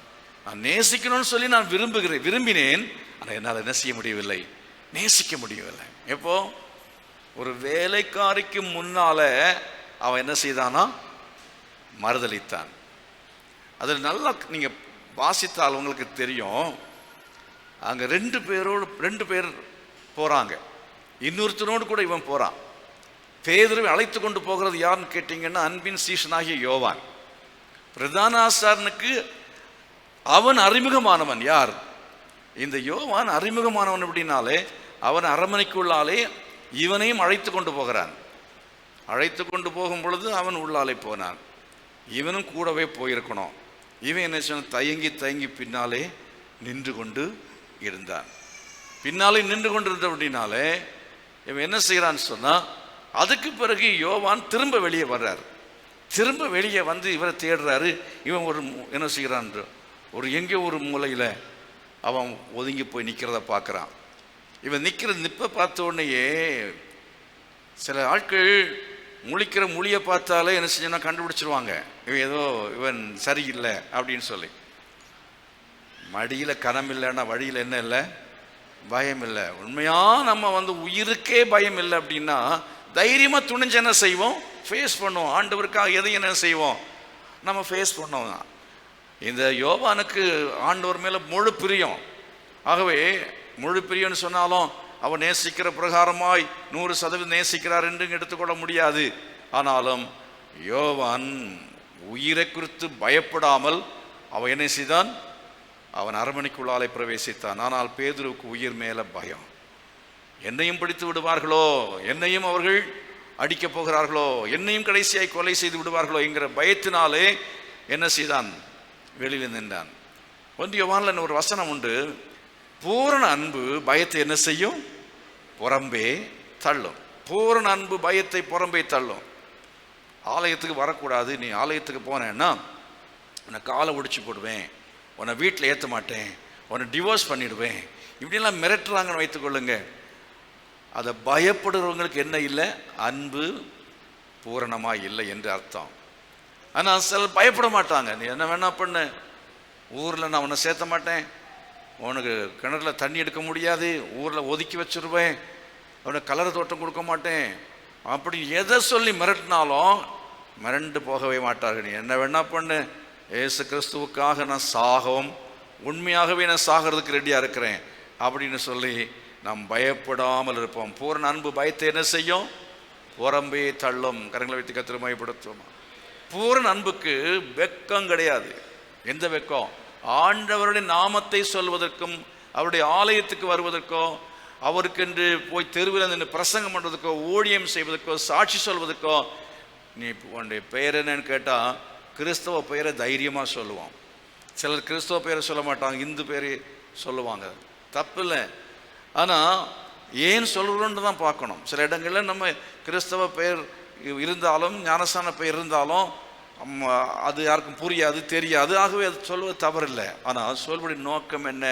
நான் நேசிக்கணும்னு சொல்லி நான் விரும்பினேன், ஆனால் என்னால் என்ன செய்ய முடியவில்லை, நேசிக்க முடியவில்லை. எப்போ ஒரு வேலைக்காரிக்கு முன்னால அவன் என்ன செய்தானா, மறுதளித்தான். அதில் நல்லா நீங்க வாசித்தால் உங்களுக்கு தெரியும். அங்க ரெண்டு பேர் போறாங்க, இன்னொருத்தனோடு கூட இவன் போறான். பேதுருவை அழைத்து கொண்டு போகிறது யாருன்னு கேட்டீங்கன்னா அன்பின் சீஷனாகிய யோவான். பிரதான ஆசாரனுக்கு அவன் அறிமுகமானவன். யார்? இந்த யோவான் அறிமுகமானவன். அப்படின்னாலே அவன் அரண்மனைக்குள்ளாலே இவனையும் அழைத்து கொண்டு போகிறான். அழைத்து கொண்டு போகும் பொழுது அவன் உள்ளாலே போனான். இவனும் கூடவே போயிருக்கணும். இவன் என்ன சொன்ன, தயங்கி பின்னாலே நின்று கொண்டு இருந்தான். பின்னாலே நின்று கொண்டு இருந்த அப்படின்னாலே இவன் என்ன செய்யறான்னு சொன்னா, அதுக்கு பிறகு யோவான் திரும்ப வெளியே வர்றார். திரும்ப வெளியே வந்து இவரை தேடுறாரு. இவன் ஒரு என்ன செய்யறான், எங்கே ஒரு மூலையில் அவன் ஒதுங்கி போய் நிற்கிறத பார்க்குறான். இவன் நிற்ப பார்த்த உடனேயே சில ஆட்கள் முழிக்கிற மொழியை பார்த்தாலே என்ன செஞ்சோன்னா கண்டுபிடிச்சிருவாங்க, இவன் சரியில்லை அப்படின்னு சொல்லி. மடியில் கனம் இல்லைன்னா வழியில் என்ன இல்லை, பயம் இல்லை. உண்மையாக நம்ம உயிருக்கே பயம் இல்லை அப்படின்னா தைரியமாக துணிஞ்சு என்ன செய்வோம், ஃபேஸ் பண்ணுவோம். ஆண்டவருக்காக எதையும் என்ன செய்வோம், நம்ம ஃபேஸ் பண்ணுவோம். இந்த யோவானுக்கு ஆண்டவர் மேலே முழு பிரியம். ஆகவே முழு பிரியம்னு சொன்னாலும் அவன் நேசிக்கிற பிரகாரமாய் 100% நேசிக்கிறார் என்று எடுத்துக்கொள்ள முடியாது. ஆனாலும் யோவான் உயிரை குறித்து பயப்படாமல் அவன் என்ன செய்தான், அவன் அரண்மனைக்குள்ளாலே பிரவேசித்தான். ஆனால் பேதுருவுக்கு உயிர் மேல பயம். என்னையும் பிடித்து விடுவார்களோ, என்னையும் அவர்கள் அடிக்கப் போகிறார்களோ, என்னையும் கடைசியாய் கொலை செய்து விடுவார்களோ என்கிற பயத்தினாலே என்ன செய்தான், வெளியில் நின்றான். யோவான்ல ஒரு வசனம் உண்டு, பூரண அன்பு பயத்தை என்ன செய்யும், புறம்பே தள்ளும். பூரண அன்பு பயத்தை புறம்பே தள்ளும். ஆலயத்துக்கு வரக்கூடாது, நீ ஆலயத்துக்கு போனேன்னா உன்னை காலை ஒடிச்சு போடுவேன், உன்னை வீட்டில் ஏற்ற மாட்டேன், உன்னை டிவோர்ஸ் பண்ணிடுவேன், இப்படியெல்லாம் மிரட்டுறாங்கன்னு வைத்துக்கொள்ளுங்க. அதை பயப்படுறவங்களுக்கு என்ன இல்லை, அன்பு பூரணமாக இல்லை என்று அர்த்தம். ஆனால் சிலர் பயப்பட மாட்டாங்க. நீ என்ன வேணா பண்ணு, ஊரில் நான் உன்னை சேர்த்த மாட்டேன், உனக்கு கிணறுல தண்ணி எடுக்க முடியாது, ஊரில் ஒதுக்கி வச்சுருவேன், அவனுக்கு கலர் தோட்டம் கொடுக்க மாட்டேன், அப்படி எதை சொல்லி மிரட்டினாலும் மிரண்டு போகவே மாட்டார்கள். நீ என்ன வேணா பண்ணு, ஏசு கிறிஸ்துவுக்காக நான் சாகவும் உண்மையாகவே நான் சாகிறதுக்கு ரெடியாக இருக்கிறேன் அப்படின்னு சொல்லி நாம் பயப்படாமல் இருப்போம். பூரண அன்பு பயத்தை என்ன செய்யும், புறம்பே தள்ளும். கரங்களை வைத்து கர்த்தரை மகிமைப்படுத்துவோம். பூரண அன்புக்கு வெக்கம் கிடையாது. எந்த வெக்கம்? ஆண்டவருடைய நாமத்தை சொல்வதற்கும், அவருடைய ஆலயத்துக்கு வருவதற்கோ, அவருக்கென்று போய் தெருவில் நின்று பிரசங்கம் பண்ணுறதுக்கோ, ஊழியம் செய்வதற்கோ, சாட்சி சொல்வதற்கோ. நீ உன்னுடைய பெயர் என்னன்னு கேட்டால் கிறிஸ்தவ பெயரை தைரியமாக சொல்லுவான். சிலர் கிறிஸ்தவ பெயரை சொல்ல மாட்டாங்க, இந்து பேரை சொல்லுவாங்க, தப்பு இல்லை. ஆனால் ஏன் சொல்கிறோன்னு தான் பார்க்கணும். சில இடங்களில் நம்ம கிறிஸ்தவ பெயர் இருந்தாலும், ஞானஸ்தான பெயர் இருந்தாலும் அது யாருக்கும் புரியாது, தெரியாது. ஆகவே அது சொல்வது தவறில்லை. ஆனால் சொல்வடைய நோக்கம் என்ன?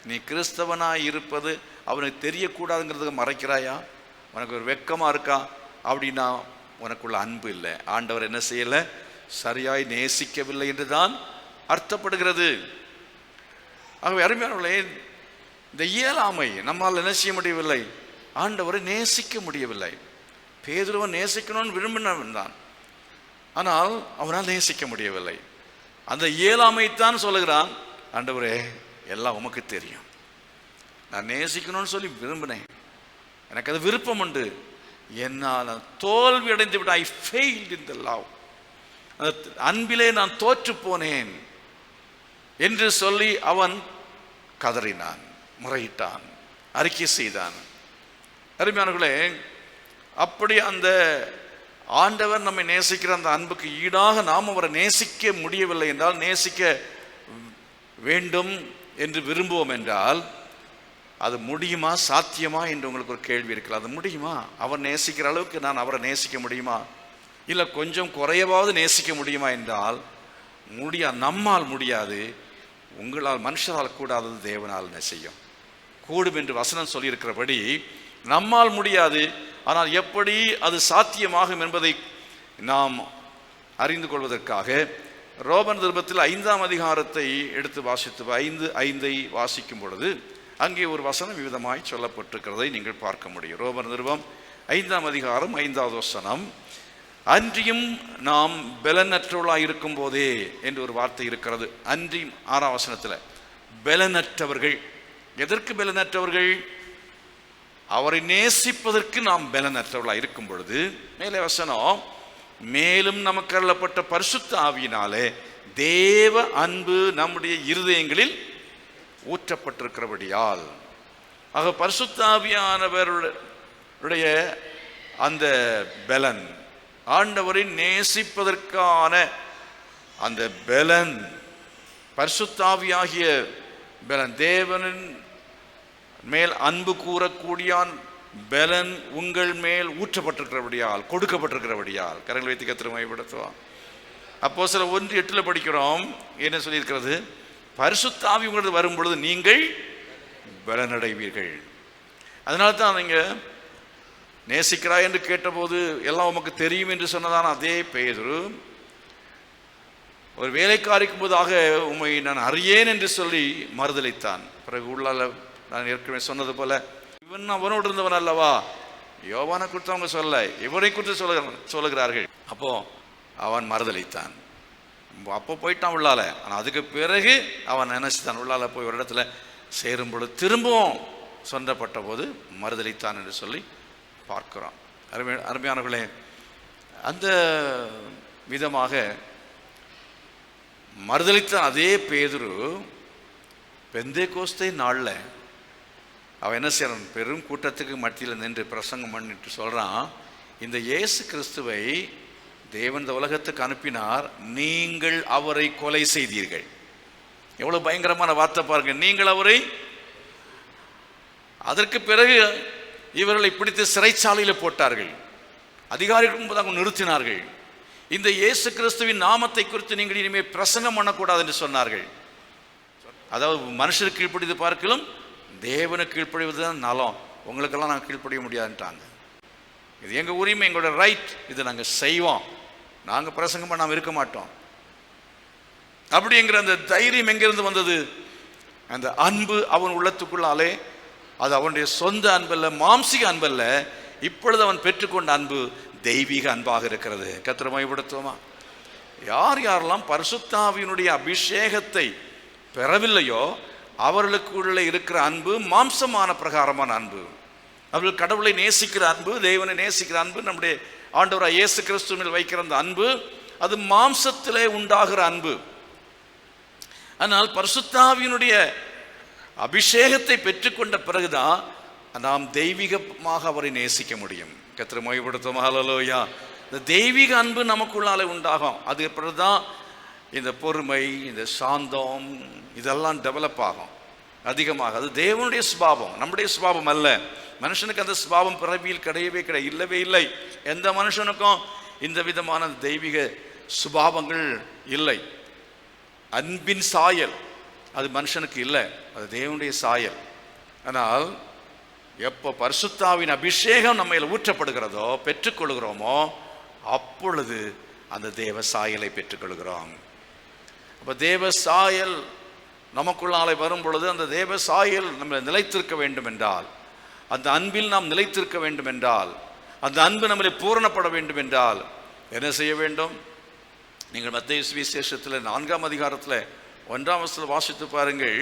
நீ கிறிஸ்தவனாக இருப்பது அவனுக்கு தெரியக்கூடாதுங்கிறதுக்கு மறைக்கிறாயா? உனக்கு ஒரு வெக்கமாக இருக்கா? அப்படின்னா உனக்குள்ள அன்பு இல்லை. ஆண்டவர் என்ன செய்யலை, சரியாய் நேசிக்கவில்லை என்று தான் அர்த்தப்படுகிறது. ஆகவே அருமையானவர்களே, இந்த இயலாமை நம்மால் என்ன செய்ய முடியவில்லை, ஆண்டவரை நேசிக்க முடியவில்லை. பேதுருவை நேசிக்கணும்னு விரும்பினவன் தான், ஆனால் அவனால் நேசிக்க முடியவில்லை. அந்த இயலாமைத்தான் சொல்லுகிறான், ஆண்டவரே எல்லாம் உமக்கு தெரியும், நான் நேசிக்கணும்னு சொல்லி விரும்பினேன், எனக்கு அது விருப்பம் உண்டு, என்னால் தோல்வி அடைந்து விட, I failed in the love, அன்பிலே நான் தோற்று போனேன் என்று சொல்லி அவன் கதறினான், முறையிட்டான், அறிக்கை செய்தான். அருமையானவர்களே, அப்படி அந்த ஆண்டவர் நம்மை நேசிக்கிற அந்த அன்புக்கு ஈடாக நாம் அவரை நேசிக்க முடியவில்லை என்றால், நேசிக்க வேண்டும் என்று விரும்புவோம் என்றால், அது முடியுமா, சாத்தியமா என்று உங்களுக்கு ஒரு கேள்வி இருக்கலாம். அது முடியுமா? அவர் நேசிக்கிற அளவுக்கு நான் அவரை நேசிக்க முடியுமா? இல்லை கொஞ்சம் குறையவாவது நேசிக்க முடியுமா என்றால் நம்மால் முடியாது. உங்களால், மனுஷரால் கூடாதது தேவனால் செய்யும் கூடும் என்று வசனம் சொல்லியிருக்கிறபடி நம்மால் முடியாது. ஆனால் எப்படி அது சாத்தியமாகும் என்பதை நாம் அறிந்து கொள்வதற்காக ரோமர் நிருபத்தில் 5ஆம் அதிகாரத்தை எடுத்து வாசித்து 5:5 வாசிக்கும் பொழுது அங்கே ஒரு வசனம் விதமாய் சொல்லப்பட்டிருக்கிறதை நீங்கள் பார்க்க முடியும். ரோமர் நிருபம் 5ஆம் அதிகாரம் 5வது வசனம், அன்றியும் நாம் பலனற்றவர்களாய் இருக்கும் போதே என்று ஒரு வார்த்தை இருக்கிறது. அன்றியும் 6ஆம் வசனத்தில் பலனற்றவர்கள். எதற்கு பலனற்றவர்கள்? அவரை நேசிப்பதற்கு நாம் பலனற்றவர்களாய் இருக்கும் பொழுது, மேலே வசனம், மேலும் நமக்கு அருளப்பட்ட பரிசுத்த ஆவியினாலே தேவ அன்பு நம்முடைய இருதயங்களில் ஊற்றப்பட்டிருக்கிறபடியால். ஆக பரிசுத்த ஆவியானவருடைய அந்த பலன், ஆண்டவரை நேசிப்பதற்கான அந்த பலன், பரிசுத்த ஆவியாகிய பலன், தேவனின் மேல் அன்பு கூறக்கூடிய பலன் உங்கள் மேல் ஊற்றப்பட்டிருக்கிறபடியால், கொடுக்கப்பட்டிருக்கிறபடியால். கரங்களை வைத்து கர்த்தரை மகிமைப்படுத்துவோம். அப்போஸ்தலர் 1:8 படிக்கிறோம். என்ன சொல்லியிருக்கிறது? பரிசுத்த ஆவி உங்களுக்கு வரும் பொழுது நீங்கள் பலனடைவீர்கள். அதனால தான் நீங்கள் நேசிக்கிறாய் என்று கேட்டபோது எல்லாம் உமக்கு தெரியும் என்று சொன்னதான அதே பேதுரு ஒரு வேலைக்காரிக்கும் போதாக உம்மை நான் அறியேன் என்று சொல்லி மறுதலித்தான். பிறகு உள்ளால நான் ஏற்கனவே சொன்னது போல, இவன் அவனோடு இருந்தவன் அல்லவா, யோவானை குறித்து அவங்க சொல்ல, இவரை குறித்து சொல்லுகிறார்கள். அப்போ அவன் மறுதலித்தான். அப்போ போயிட்டான் உள்ளால. ஆனால் அதுக்கு பிறகு அவன் நினைச்சுதான் உள்ளால போய் ஒரு இடத்துல சேரும் பொழுது திரும்பவும் சொந்தப்பட்ட போது மறுதலித்தான் என்று சொல்லி பார்க்கிறோம். அருமையானவர்களே, அந்த விதமாக மறுதலித்தான் அதே பேதுரு பெந்தேகோஸ்தே நாளில் அவன் என்ன செய்யறான்? பெரும் கூட்டத்துக்கு மத்தியில் நின்று பிரசங்கம் பண்ணிட்டு சொல்றான், இந்த இயேசு கிறிஸ்துவை தேவன் இந்த உலகத்துக்கு அனுப்பினார், நீங்கள் அவரை கொலை செய்தீர்கள். எவ்வளவு பயங்கரமான வார்த்தை பாருங்க. நீங்கள் அவரை. அதற்கு பிறகு இவர்களை பிடித்து சிறைச்சாலையில் போட்டார்கள். அதிகாரிகள் முன்பதாக நிறுத்தினார்கள். இந்த இயேசு கிறிஸ்துவின் நாமத்தை குறித்து நீங்கள் இனிமேல் பிரசங்கம் பண்ணக்கூடாது என்று சொன்னார்கள். அதாவது மனுஷருக்கு கீழ்ப்படிந்து பார்க்கலும் தேவனுக்கு கீழ்ப்படிவது தான் நலம், உங்களுக்கெல்லாம் நாங்கள் கீழ்ப்படிய முடியாதுன்ட்டாங்க. இது எங்கள் உரிமை, எங்களோட ரைட், இதை நாங்கள் செய்வோம், நாங்கள் பிரசங்கம் பண்ணாமல் இருக்க மாட்டோம் அப்படிங்கிற அந்த தைரியம் எங்கிருந்து வந்தது? அந்த அன்பு அவன் உள்ளத்துக்குள்ளாலே, அது அவனுடைய சொந்த அன்பல்ல, மாம்சிக அன்பல்ல, இப்பொழுது அவன் பெற்றுக்கொண்ட அன்பு தெய்வீக அன்பாக இருக்கிறது. கர்த்தரை மகிமைப்படுத்துவோமா? யார் யாரெல்லாம் பரிசுத்த ஆவியினுடைய அபிஷேகத்தை பெறவில்லையோ அவர்களுக்குள்ள இருக்கிற அன்பு மாம்சமான பிரகாரமான அன்பு. அவர்கள் கடவுளை நேசிக்கிற அன்பு, தேவனை நேசிக்கிற அன்பு, நம்முடைய ஆண்டவராகிய இயேசு கிறிஸ்துவில் வைக்கிற அந்த அன்பு, அது மாம்சத்திலே உண்டாகிற அன்பு. ஆனால் பரிசுத்த ஆவியினுடைய அபிஷேகத்தை பெற்றுக்கொண்ட பிறகுதான் நாம் தெய்வீகமாக அவரை நேசிக்க முடியும். கர்த்தரை மகிமைப்படுத்துவோம். ஹல்லேலூயா. இந்த தெய்வீக அன்பு நமக்குள்ளாலே உண்டாகும். அது பிறகுதான் இந்த பொறுமை, இந்த சாந்தம், இதெல்லாம் டெவலப் ஆகும் அதிகமாக. அது தேவனுடைய சுபாவம், நம்முடைய சுபாவம் அல்ல. மனுஷனுக்கு அந்த சுபாவம் பிறவியில் கிடையவே இல்லவே இல்லை. எந்த மனுஷனுக்கும் இந்த விதமான தெய்வீக சுபாவங்கள் இல்லை. அன்பின் சாயல் அது மனுஷனுக்கு இல்லை, அது தேவனுடைய சாயல். ஆனால் எப்போ பரிசுத்த ஆவியின் அபிஷேகம் நம்ம ஊற்றப்படுகிறதோ, பெற்றுக்கொள்கிறோமோ, அப்பொழுது அந்த தேவ சாயலை பெற்றுக்கொள்கிறோம். அப்போ தேவ சாயல் நமக்குள்ளாலே வரும் பொழுது, அந்த தேவ சாயல் நம்மளை நிலைத்திருக்க வேண்டும் என்றால், அந்த அன்பில் நாம் நிலைத்திருக்க வேண்டும் என்றால், அந்த அன்பு நம்மளை பூரணப்பட வேண்டும் என்றால் என்ன செய்ய வேண்டும்? நீங்கள் மத்தேயு சுவிசேஷத்தில் 4ஆம் அதிகாரத்தில் 1ஆம் வசனத்தில் வாசித்து பாருங்கள்.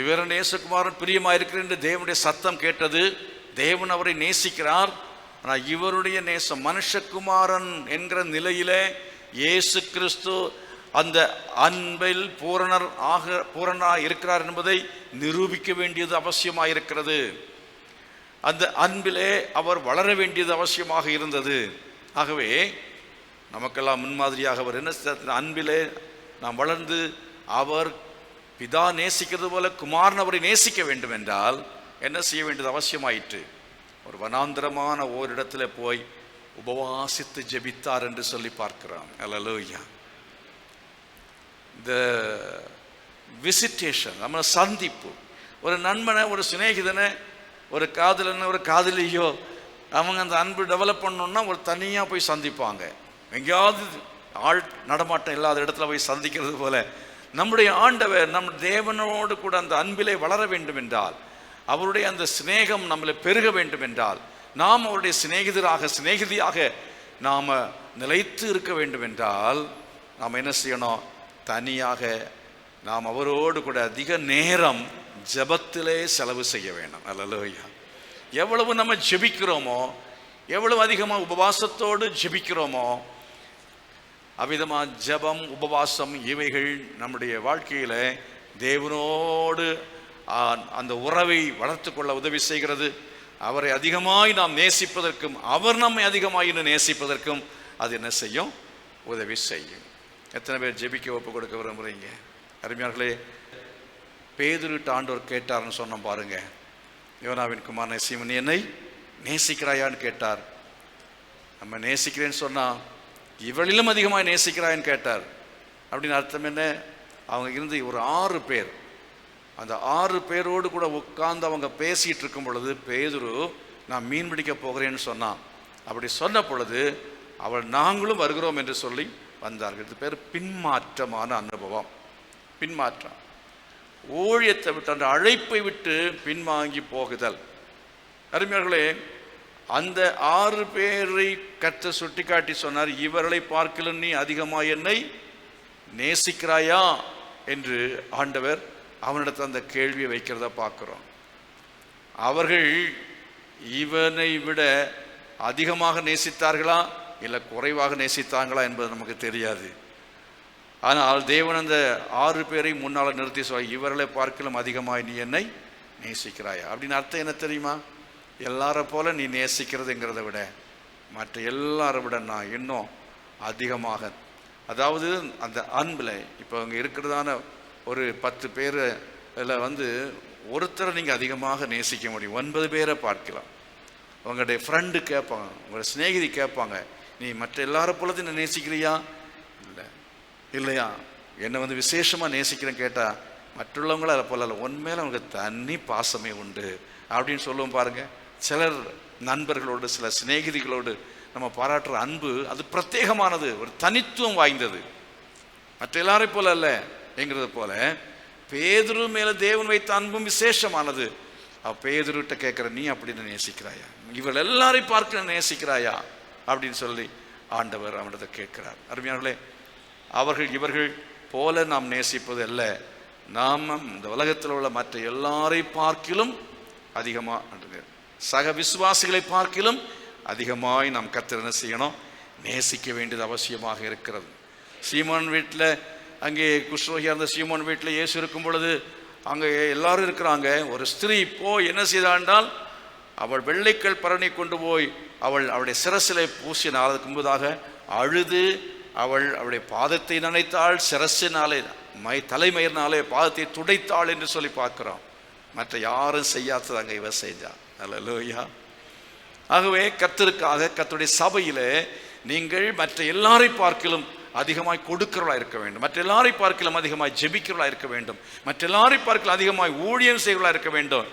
இவர் நேசகுமாரன் பிரியமாயிருக்கிற என்று தேவனுடைய சத்தம் கேட்டது. தேவன் அவரை நேசிக்கிறார். ஆனால் இவருடைய நேசம், மனுஷகுமாரன் என்கிற நிலையிலே இயேசு கிறிஸ்து அந்த அன்பில் பூரணராக இருக்கிறார் என்பதை நிரூபிக்க வேண்டியது அவசியமாக இருக்கிறது. அந்த அன்பிலே அவர் வளர வேண்டியது அவசியமாக இருந்தது. ஆகவே நமக்கெல்லாம் முன்மாதிரியாக அவர் என்ன, அன்பிலே நாம் வளர்ந்து அவர் பிதா நேசிக்கிறது போல குமாரன் அவரை நேசிக்க வேண்டும் என்றால் என்ன செய்ய வேண்டியது அவசியமாயிற்று? ஒரு வனாந்தரமான ஓரிடத்துல போய் உபவாசித்து ஜெபித்தார் என்று சொல்லி பார்க்கிறோம். அல்லேலூயா. இந்த விசிட்டேஷன், நம்ம சந்திப்பு, ஒரு நண்பனை, ஒரு சிநேகிதனை, ஒரு காதலனை, ஒரு காதலியோ அவங்க அந்த அன்பு டெவலப் பண்ணணும்னா ஒரு தனியாக போய் சந்திப்பாங்க. எங்கேயாவது ஆள் நடமாட்டம் இல்லாத இடத்துல போய் சந்திக்கிறது போல நம்முடைய ஆண்டவர் நம் தேவனோடு கூட அந்த அன்பிலே வளர வேண்டும் என்றால், அவருடைய அந்த சிநேகம் நம்மளை பெருக வேண்டும் என்றால், நாம் அவருடைய சிநேகிதியாக நாம் நிலைத்து இருக்க வேண்டும் என்றால் நாம் என்ன செய்யணும்? தனியாக நாம் அவரோடு கூட அதிக நேரம் ஜெபத்திலே செலவு செய்ய வேண்டும். அல்லேலூயா. எவ்வளவு நம்ம ஜெபிக்கிறோமோ, எவ்வளவு அதிகமாக உபவாசத்தோடு ஜெபிக்கிறோமோ, அவ்விதமாக ஜெபம், உபவாசம் இவைகள் நம்முடைய வாழ்க்கையில் தேவனோடு அந்த உறவை வளர்த்து கொள்ள உதவி செய்கிறது. அவரை அதிகமாய் நாம் நேசிப்பதற்கும் அவர் நம்மை அதிகமாய் நேசிப்பதற்கும் அது என்ன செய்யும்? உதவி செய்யும். எத்தனை பேர் ஜெபிக்க ஒப்பு கொடுக்க விரும்புகிறீங்க? அருமையார்களே, பேதுருட்ட ஆண்டவர் கேட்டார்னு சொன்னோம் பாருங்க. யோனாவின் குமாரனே சீமோன், நீ என்னை நேசிக்கிறாயான்னு கேட்டார். நம்ம நேசிக்கிறேன்னு சொன்னா இவளிலும் அதிகமாக நேசிக்கிறான்னு கேட்டார். அப்படின்னு அர்த்தம் என்ன? அவங்க இருந்து ஒரு 6 பேர், அந்த 6 பேரோடு கூட உட்கார்ந்து அவங்க பேசிட்டு இருக்கும் பொழுது பேதுரு நான் மீன் பிடிக்க போகிறேன்னு சொன்னான். அப்படி சொன்ன பொழுது அவள் நாங்களும் வருகிறோம் என்று சொல்லி வந்தார்கள். இது பேர் பின்மாற்றமான அனுபவம். பின்மாற்றம், ஊழியத்தை விட்டு அந்த அழைப்பை விட்டு பின்வாங்கி போகுதல். அருமையார்களே, அந்த 6 பேரை கர்த்தர் சுட்டி காட்டி சொன்னார், இவர்களை பார்க்கலும் நீ அதிகமாக என்னை நேசிக்கிறாயா என்று ஆண்டவர் அவனிடத்தில் அந்த கேள்வியை வைக்கிறத பார்க்கிறோம். அவர்கள் இவனை விட அதிகமாக நேசித்தார்களா இல்லை குறைவாக நேசித்தாங்களா என்பது நமக்கு தெரியாது. ஆனால் தேவன் அந்த 6 பேரை முன்னால் நிறுத்தி சொல்ல, இவர்களை பார்க்கலும் அதிகமாக நீ என்னை நேசிக்கிறாயா. அப்படின்னு அர்த்தம் என்ன தெரியுமா? எல்லாரை போல நீ நேசிக்கிறதுங்கிறத விட மற்ற எல்லாரை விட நான் இன்னும் அதிகமாக, அதாவது அந்த அன்பில் இப்போ அங்கே இருக்கிறதான ஒரு 10 பேரில் ஒருத்தரை நீங்கள் அதிகமாக நேசிக்க முடியும். 9 பேரை பார்க்கலாம். உங்களுடைய ஃப்ரெண்டு கேட்பாங்க, உங்களுடைய சிநேகிதி கேட்பாங்க, நீ மற்ற எல்லாரை போலத்தையும் நான் நேசிக்கிறியா? இல்லை. இல்லையா? என்னை விசேஷமாக நேசிக்கிறேன்னு கேட்டால் மற்றவங்களும் அதை போல இல்லை, உண்மையில அவங்களுக்கு தனி பாசமே உண்டு அப்படின்னு சொல்லுவோம் பாருங்க. சிலர் நண்பர்களோடு, சில சிநேகிதிகளோடு நம்ம பாராட்டுற அன்பு அது பிரத்யேகமானது, ஒரு தனித்துவம் வாய்ந்தது, மற்ற எல்லாரையும் போல அல்ல என்கிறது போல பேதுரு மேல தேவன் வைத்த அன்பும் விசேஷமானது. பேதுருட்ட கேட்கிற, நீ அப்படின்னு நேசிக்கிறாயா? இவள் எல்லாரையும் பார்க்க நேசிக்கிறாயா அப்படின்னு சொல்லி ஆண்டவர் அவனிடத்தை கேட்கிறார். அருமையானவர்களே, இவர்கள் போல நாம் நேசிப்பது அல்ல, நாம் இந்த உலகத்தில் உள்ள மற்ற எல்லாரையும் பார்க்கிலும் அதிகமாக, சக விசுவாசிகளை பார்க்கிலும் அதிகமாய் நாம் கர்த்தரை என்ன செய்யணும்? நேசிக்க வேண்டியது அவசியமாக இருக்கிறது. சீமோன் வீட்டில், அங்கே குஷ்ரோகியா இருந்த சீமோன் வீட்டில் இயேசு இருக்கும் பொழுது அங்கே எல்லாரும் இருக்கிறாங்க. ஒரு ஸ்திரீ போய் என்ன செய்தாண்டால், அவள் வெள்ளைக்கல் பரணி கொண்டு போய் அவளுடைய சிரசிலை பூசினாள். அதுக்கு முன்பதாக அழுது அவளுடைய பாதத்தை நனைத்தாள், சிரசினாலே தலைமயிரினாலே பாதத்தை துடைத்தாள் என்று சொல்லி பார்க்கிறோம். மற்ற யாரும் செய்யாதது அங்கே இவ செஞ்சாள். அல்லேலூயா. ஆகவே கர்த்தருக்காக, கர்த்தருடைய சபையிலே நீங்கள் மற்ற எல்லாரை பார்க்கிலும் அதிகமாய் கொடுக்கிறவளா இருக்க வேண்டும், மற்ற எல்லாரை பார்க்கலாம் அதிகமாய் ஜெபிக்கிறவளா இருக்க வேண்டும், மற்ற எல்லாரை பார்க்கலாம் அதிகமாய் ஊழியம் செய்கிறவளா இருக்க வேண்டும்.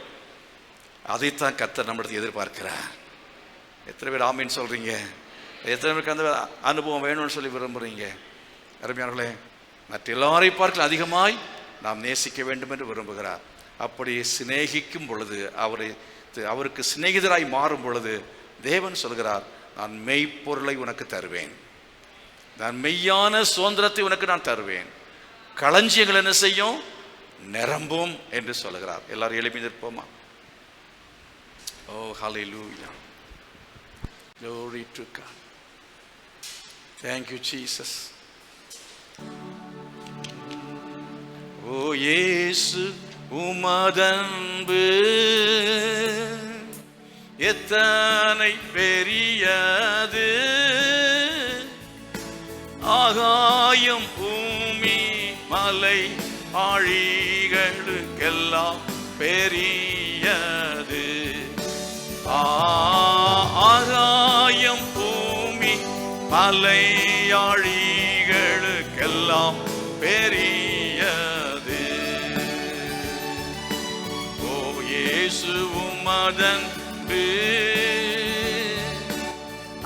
அதைத்தான் கர்த்தர் நம்மிடத்தில் எதிர்பார்க்கிறார். எத்தனை பேர் ஆமீன் சொல்றீங்க? எத்தனை பேருக்கு அந்த அனுபவம் வேணும்னு சொல்லி விரும்புறீங்க? அருமையானவர்களே, மற்ற எல்லாரை பார்க்கலாம் அதிகமாய் நாம் நேசிக்க வேண்டும் என்று விரும்புகிறார். அப்படி சிநேகிக்கும் பொழுது, அவருக்கு சிநேகிதராய் மாறும் பொழுது தேவன் சொல்கிறார், நான் மெய்ப்பொருளை உனக்கு தருவேன், நான் மெய்யான சுதந்திரத்தை உனக்கு நான் தருவேன், களஞ்சியங்கள் என்ன செய்யும்? நிரம்பும் என்று சொல்கிறார். எல்லாரும் எழுப்பி நிற்போமா? ஓ ஹல்லேலூயா, glory to God, thank you Jesus. ஓ இயேசு, உமதன்பு எத்தனை பெரியது, ஆகாயம் பூமி மலை ஆழிகளுக்கெல்லாம் பெரியது. ஆகாயம் பூமி மலையாழிகளுக்கெல்லாம் பெரியது. ஓ இயேசு உமதன்பு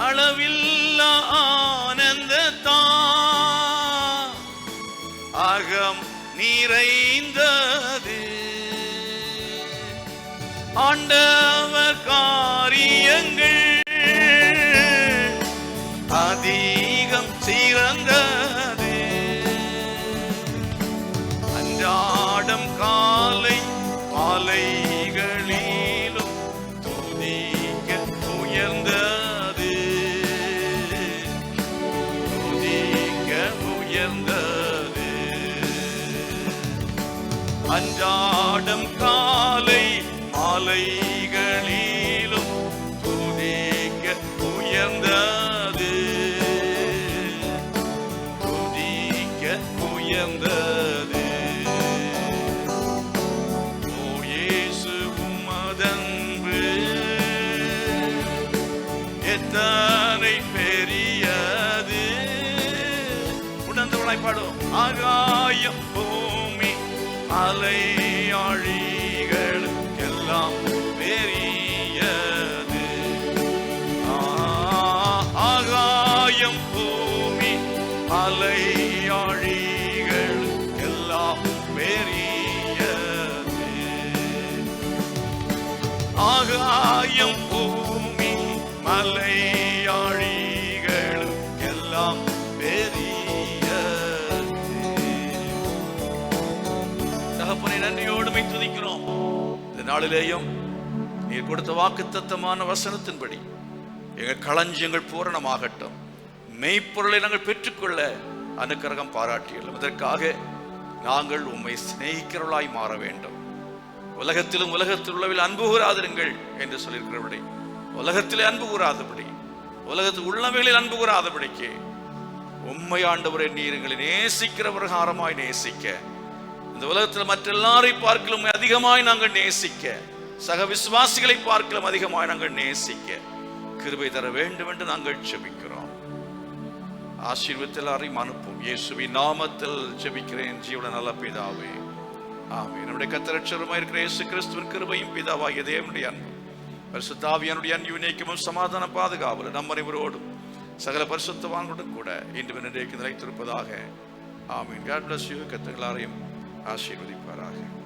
அளவில்லா ஆனந்தத்தான் அகம் நிறைந்தது. ஆண்டவர் காரியங்கள் அதிகம் சிறந்தது. அன்றாடம் காலை மாலைகளிலும் துதிக்க உயர்ந்தது. துதிக்க உயர்ந்தது. அன்றாடம் காலை மாலைகளிலும் துதிக்க உயர்ந்தது. துதிக்க உயர்ந்தது. ஓ இயேசு உமதன்பு எத்தனை பெரியது. உணர்ந்தவளாய் பாடும். ஆகாயம் பூமி அலையாழிகளுக்கெல்லாம் பெரியது. ஆகாயம் பூமி அலையாழிகளுக்கெல்லாம் பெரியது. ஆகாயம் பூமி மலையாழிகளுக்கெல்லாம் தகப்பனை நன்றியோடு துதிக்கிறோம். இந்த நாளிலேயும் நீர் கொடுத்த வாக்குத்தத்தமான வசனத்தின்படி எங்கள் களஞ்சியங்கள் பூரணமாகட்டும். மெய்ப்பொருளை நாங்கள் பெற்றுக்கொள்ள அனுக்கிரகம் பாராட்டியுள்ளோம். இதற்காக நாங்கள் உம்மை சிநேகிக்கிறவர்களாய் மாற வேண்டும். உலகத்திலும் உலகத்தில் உள்ளவில் அன்பு கூறாதிருங்கள் என்று சொல்லியிருக்கிறபடி உலகத்திலே அன்பு கூறாதபடி, உலகத்தில் உள்ளவைகளில் அன்பு கூறாதபடிக்கு உம்மை ஆண்டவரை நீர் எங்களை நேசிக்கிற பிரகாரமாய் நேசிக்க, இந்த உலகத்தில் மற்ற எல்லாரை பார்க்கலும் அதிகமாய் நாங்கள் நேசிக்க, சக விசுவாசிகளை பார்க்கலும் அதிகமாய் நாங்கள் நேசிக்க கிருபை தர வேண்டும் என்று நாங்கள் ஜெபிக்கிறோம். ஆசீர்வதித்து எல்லாரையும் அனுப்பும். இயேசுவின் நாமத்தில் ஜெபிக்கிறேன் ஜீவன நல்ல பிதாவே, ஆமென். நம்முடைய கர்த்தர் இரட்சகருமாய் இருக்கிற இயேசு கிறிஸ்துவின் கிருபையும் பிதாவாகிய தேவனுடைய அன்பும் பரிசுத்த ஆவியானுடைய அந்யோன்யமும் சமாதான பாதுகாவலும் நம் அனைவரோடும் சகல பரிசுத்தவான்களுடன் கூட இன்று நிலைத்திருப்பதாக. ஆமென். God bless you. கர்த்தர் எல்லாரையும் ஆசீர்வதிப்பாராக.